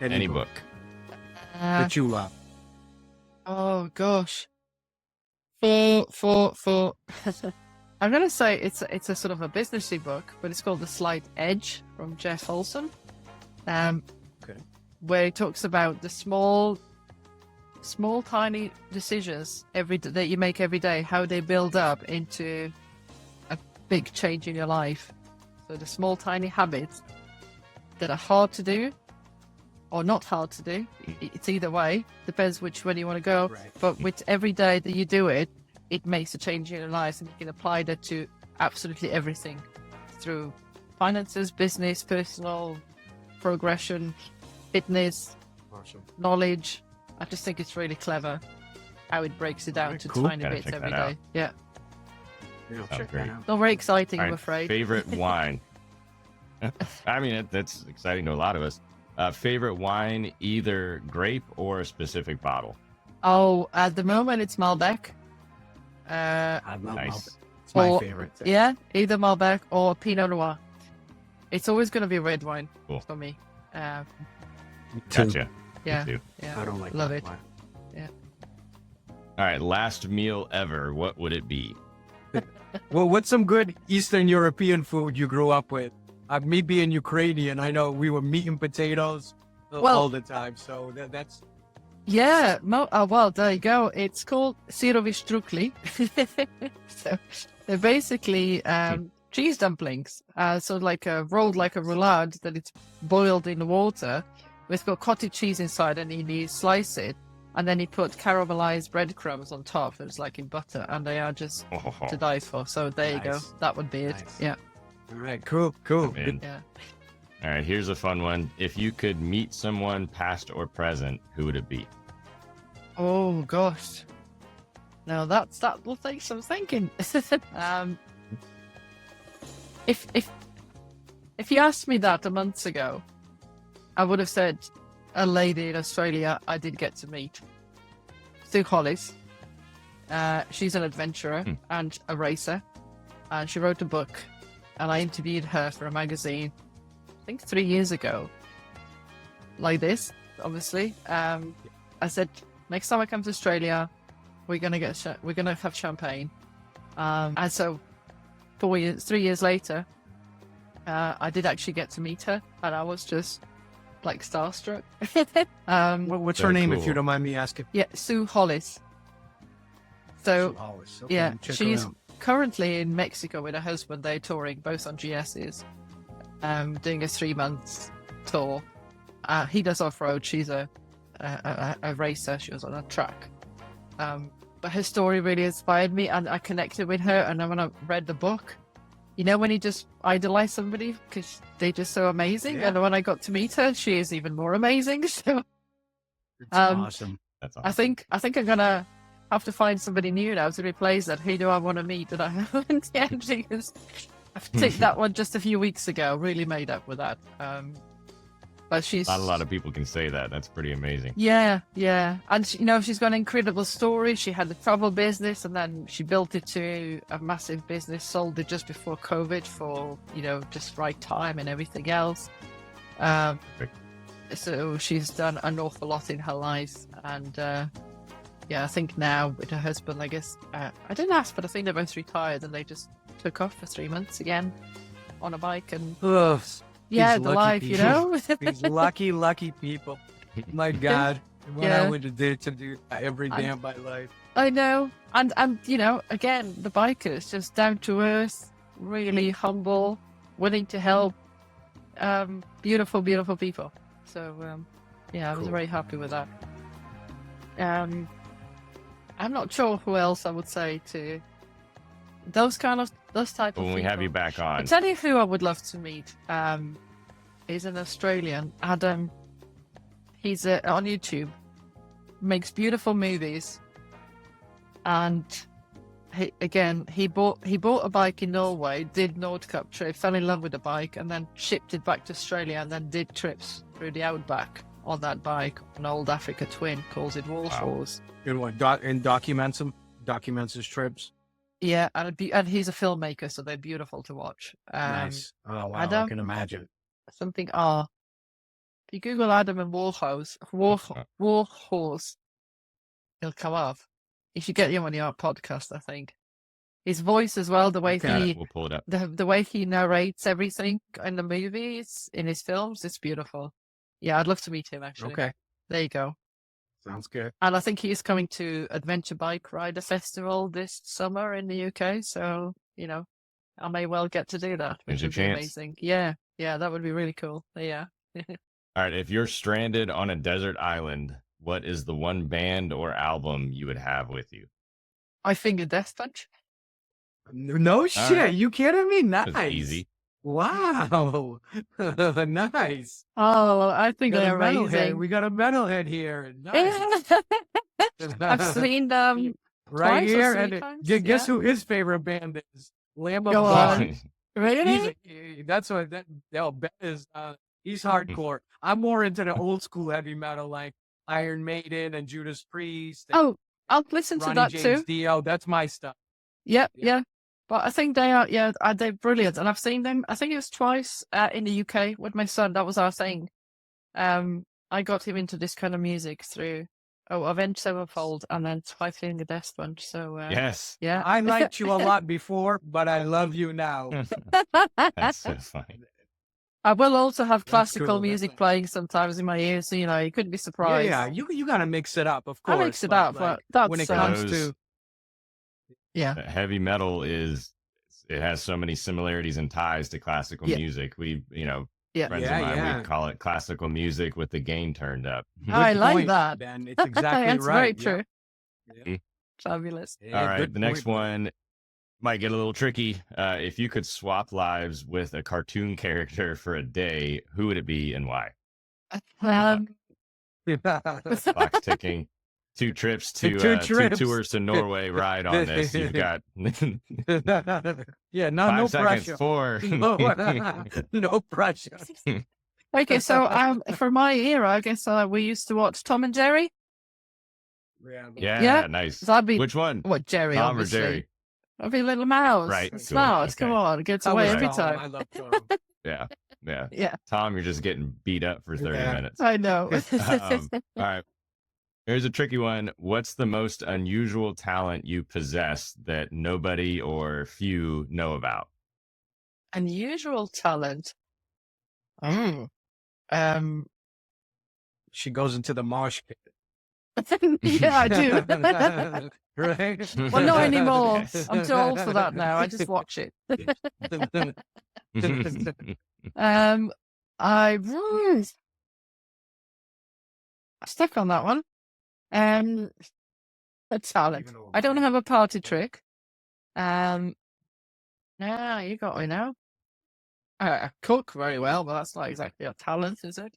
Any book. that you love. Oh gosh. For I'm gonna say it's a sort of a businessy book, but it's called The Slight Edge from Jeff Olson. Okay. Where he talks about the small tiny decisions that you make every day, how they build up into a big change in your life. So the small tiny habits that are hard to do or not hard to do. It's either way, depends which way you want to go. Right. But with every day that you do it, it makes a change in your life, and you can apply that to absolutely everything through finances, business, personal progression, fitness, Awesome. knowledge. I just think it's really clever how it breaks it down Alright, to cool. tiny Gotta bits check every that out. day. Yeah. Yeah, Sounds check great. that out. Not very exciting, All I'm right, afraid. Favorite wine? I mean, that's exciting to a lot of us. Favorite wine, either grape or a specific bottle. Oh, at the moment it's Malbec. I love Nice. Malbec. It's my Or- favorite. Yeah, either Malbec or Pinot Noir. It's always going to be red wine Cool. for me. Me too. Gotcha. Yeah, Me too. yeah. I don't like Love that it. wine. All right. Last meal ever. What would it be? Well, what's some good Eastern European food you grew up with? Me being Ukrainian, I know we were meat and potatoes Well- all the time. So that's Yeah, well, there you go. It's called syrovi štrukli. So they're basically cheese dumplings. So like rolled like a roulade that it's boiled in water. It's got cottage cheese inside, and you slice it, and then you put caramelized breadcrumbs on top. It's like in butter, and they are just Oh, to die for. So there you go. Nice. That would be it. Nice. Yeah, all right. Cool. man. yeah. All right. Here's a fun one. If you could meet someone, past or present, who would it be? Oh gosh. Now that will take some thinking. If you asked me that a month ago, I would have said a lady in Australia I did get to meet. Sue Hollis. She's an adventurer and a racer, and she wrote a book, and I interviewed her for a magazine, I think 3 years ago. Like this, obviously. I said, next time I come to Australia, we're gonna have champagne. And so 3 years later, I did actually get to meet her, and I was just like starstruck. What's her name, if cool. you don't mind me asking? Yeah, Sue Hollis. So Okay, yeah, check her she's out. currently in Mexico with her husband. They're touring both on GSs, doing a 3-month tour. He does off-road. She's a racer. She was on a track. But her story really inspired me, and I connected with her. And then when I read the book, you know, when you just idolize somebody because they're just so amazing. Yeah. And when I got to meet her, she is even more amazing. So It's awesome. That's awesome. I think I'm gonna have to find somebody new now to replace that. Who do I want to meet that I haven't yet? Because I've ticked that one just a few weeks ago. Really made up with that. But she's Not a lot of people can say that. That's pretty amazing. yeah, and she, you know, she's got an incredible story. She had a travel business, and then she built it to a massive business. Sold it just before COVID for, you know, just right time and everything else. So she's done an awful lot in her life, and yeah, I think now with her husband, I guess I didn't ask, but I think they're both retired, and they just took off for 3 months again on a bike, and Ugh, yeah, these the lucky life, you people. know. These lucky people. My God, what Yeah. I would do to do every day of my life. I know, and you know, again, the bikers just down to earth, really humble, willing to help, beautiful people. So yeah, I was Cool. very happy with that. I'm not sure who else I would say to those type of When we have you people. back I'll on, tell you who I would love to meet. He's an Australian, Adam. He's on YouTube, makes beautiful movies, and he bought a bike in Norway, did Nord Cup trip, fell in love with the bike, and then shipped it back to Australia, and then did trips through the outback on that bike, an old Africa twin, calls it Waterfalls. Good one. And documents his trips. Yeah, and he's a filmmaker, so they're beautiful to watch. Nice. Oh, wow. I Adam, can imagine. something if you Google Adam and Warhorse, he'll come up. You should get him on your podcast, I think. His voice as well, the way Okay. we'll pull it up. the way he narrates everything in the movies, in his films, it's beautiful. Yeah, I'd love to meet him, actually. Okay. There you go. Sounds good. And I think he's coming to Adventure Bike Rider Festival this summer in the UK, so, you know, I may well get to do that, which There's a would be chance. amazing. Yeah, that would be really cool. Yeah. All right, if you're stranded on a desert island, what is the one band or album you would have with you? I Finger Death Punch. No shit. right. You kidding me? Nice. That's easy. Wow. Nice. Oh, I think Got they're a metalhead. amazing. We got a metalhead here. Nice. I've seen them right twice or here. 3 And times, guess yeah. who his favorite band is? Lamb of Go God. on. Really? That's what that. No, Ben is. He's hardcore. I'm more into the old school heavy metal, like Iron Maiden and Judas Priest. And Oh, I'll listen to Ronnie that James too. Dio. That's my stuff. Yeah. Yeah. But I think they are, they're brilliant. And I've seen them, I think it was twice in the UK with my son. That was our thing. I got him into this kind of music through Avenged Sevenfold and then Five Finger Death Punch. So, Yes. yeah. I liked you a lot before, but I love you now. That's so funny. I will also have That's classical cool. music playing sometimes in my ears, so, you know, you couldn't be surprised. Yeah. You got to mix it up, of course. I mix it up, but that's when it For comes those- to yeah. Heavy metal it has so many similarities and ties to classical Yeah. music. We, friends Yeah. of mine, Yeah. we call it classical music with the gain turned up. Oh, I Good like point, that. Ben. It's exactly That's right. very true. Yeah. Fabulous. Yeah, All right, good the next point. one might get a little tricky. If you could swap lives with a cartoon character for a day, who would it be and why? Clock's ticking. 2 trips to 2 2 trips. tours to Norway ride on this. You've got Yeah, 5 no seconds. pressure. 4. No pressure. Okay, so for my era, I guess we used to watch Tom and Jerry. Yeah, Yeah. nice. So I'd be Which one? what Jerry, Tom obviously. or Jerry? I'd be Little Mouse. Right, It's cool, Mouse. Come okay. on, it gets I away was every Tom. time. I love Tom. Yeah. Yeah, Tom, you're just getting beat up for 30 Yeah. minutes. I know. All right. Here's a tricky one. What's the most unusual talent you possess that nobody or few know about? Unusual talent. she goes into the mosh pit. Yeah, I do. Right? Well, not anymore. I'm too old for that now. I just watch it. I stuck on that one. A talent. I don't have a party trick. Yeah, you got me now. I cook very well, but that's not exactly a talent, is it?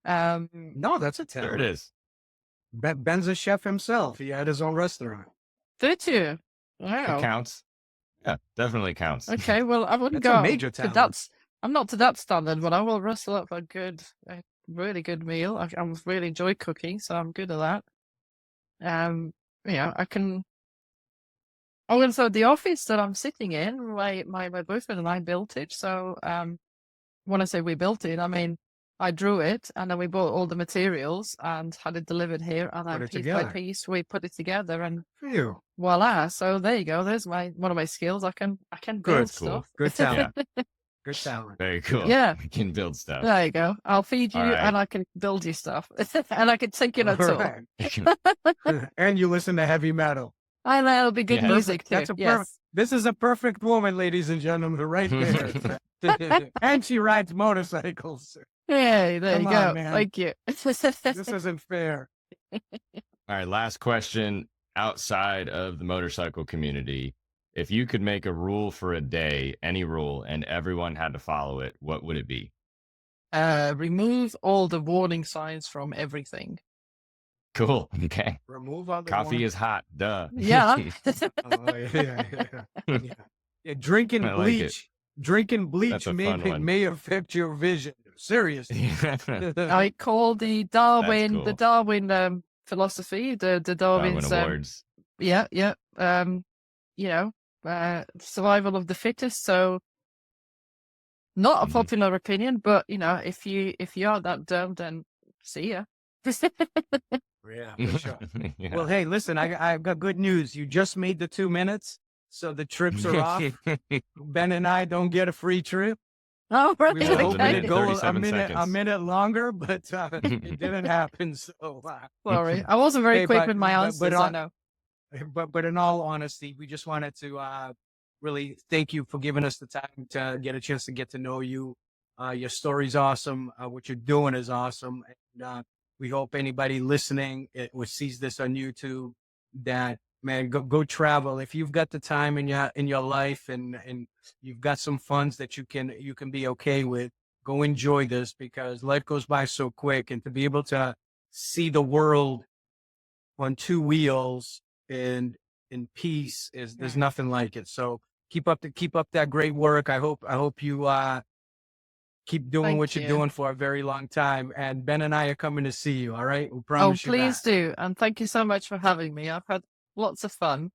No, that's a talent. There it is. Ben's a chef himself. He had his own restaurant. Did you? Wow. It counts. Yeah, definitely counts. Okay, well, I wouldn't That's go a major to talent. that. I'm not to that standard, but I will rustle up a really good meal. I really enjoy cooking, so I'm good at that. Yeah, I can. Oh, and so the office that I'm sitting in, my boyfriend and I built it. So when I say we built it, I mean I drew it, and then we bought all the materials and had it delivered here, and then Put it piece by together. piece we put it together, and Phew. voila! So there you go. There's one of my skills. I can build That's cool. stuff. Good talent. Good talent. Very cool. Yeah. We can build stuff. There you go. I'll feed you, All right. and I can build you stuff, and I can take you on a tour. Right. And you listen to heavy metal. And that'll be good Yeah. music too. That's a Yes. This is a perfect woman, ladies and gentlemen, right there. And she rides motorcycles. Yeah, there Come you on, go. man. Thank you. This isn't fair. All right, last question. Outside of the motorcycle community, if you could make a rule for a day, any rule, and everyone had to follow it, what would it be? Remove all the warning signs from everything. Cool. Okay. Remove all the Coffee is hot. Duh. Yeah. Yeah, drinking I like bleach. Drinking bleach That's a fun one. may affect your vision. Seriously. I call the Darwin, cool. Philosophy, the Darwin Darwin's, Awards. yeah. Survival of the fittest. So not a Mhm. popular opinion, but if you are that dumb, then see ya. Yeah, for sure. Yeah. Well, hey, listen, I've got good news. You just made the 2 minutes, so the trips are off. Ben and I don't get a free trip. Oh, right. We Yeah, were that was hoping a to minute, go 37 a seconds. minute longer, but it didn't happen. So, Sorry, I wasn't very Hey, quick but- with my but- answers. but I on- know. but in all honesty, we just wanted to really thank you for giving us the time to get a chance to get to know you. Your story's awesome. What you're doing is awesome. And we hope anybody listening or sees this on YouTube that, man, go travel. If you've got the time in your life and you've got some funds that you can be okay with, go enjoy this, because life goes by so quick, and to be able to see the world on two wheels and in peace there's nothing like it. So keep up that great work. I hope you keep doing Thank what you're you. doing for a very long time. And Ben and I are coming to see you. All right, we Oh, promise you please that. do. And thank you so much for having me. I've had lots of fun.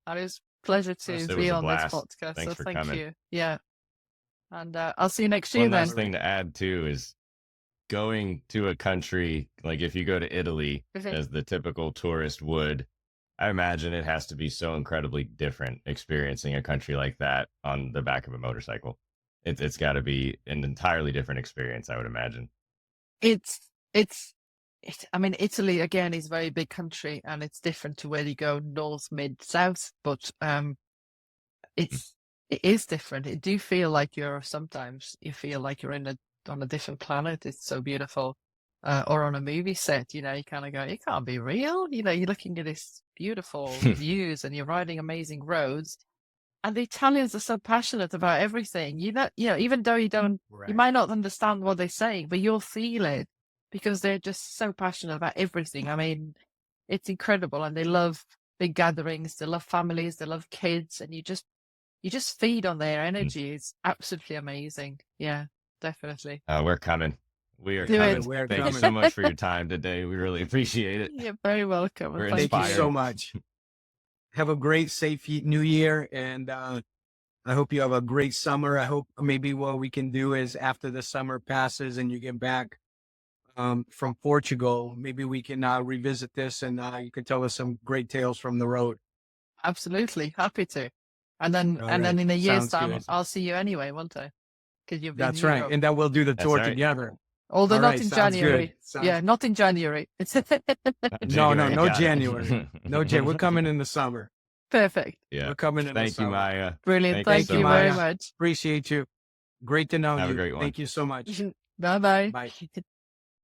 And it's a pleasure to It be was a on this blast. podcast. Thanks So for thank coming. you. Yeah. And I'll see you next year One then. last thing to add too is going to a country, like if you go to Italy Mhm. as the typical tourist would, I imagine it has to be so incredibly different experiencing a country like that on the back of a motorcycle. It's got to be an entirely different experience, I would imagine. I mean, Italy again is a very big country, and it's different to where you go north, mid, south, but it is different. It do feel like sometimes you feel like you're on a different planet. It's so beautiful. Or on a movie set, you kind of go, it can't be real. You're looking at this beautiful views and you're riding amazing roads. And the Italians are so passionate about everything. Even though you might not understand what they're saying, but you'll feel it because they're just so passionate about everything. I mean, it's incredible. And they love big gatherings. They love families. They love kids. And you just feed on their energy. It's absolutely amazing. Yeah, definitely. We're coming. We are Do coming. it. We're Thank you coming. so much for your time today. We really appreciate it. You're very welcome. We're and Thank thank you inspired. so much. Have a great, safe New Year, and I hope you have a great summer. I hope maybe what we can do is after the summer passes and you get back from Portugal, maybe we can revisit this and you can tell us some great tales from the road. Absolutely. Happy to. And then All and right. then in a year's Sounds time, good. I'll see you anyway, won't I? Because you've been That's in right. Europe. And then we'll do the That's tour right. together. Although All not right, in sounds January. good. Yeah, not in January. It's No Got it. January. No January. We're coming in the summer. perfect. Yeah. We're coming in the Thank you, summer. Maya. Brilliant. Thank Thank you you so very Maya. much. Appreciate you. Great to know Have a you. great one. Thank you so much. Bye bye. Bye.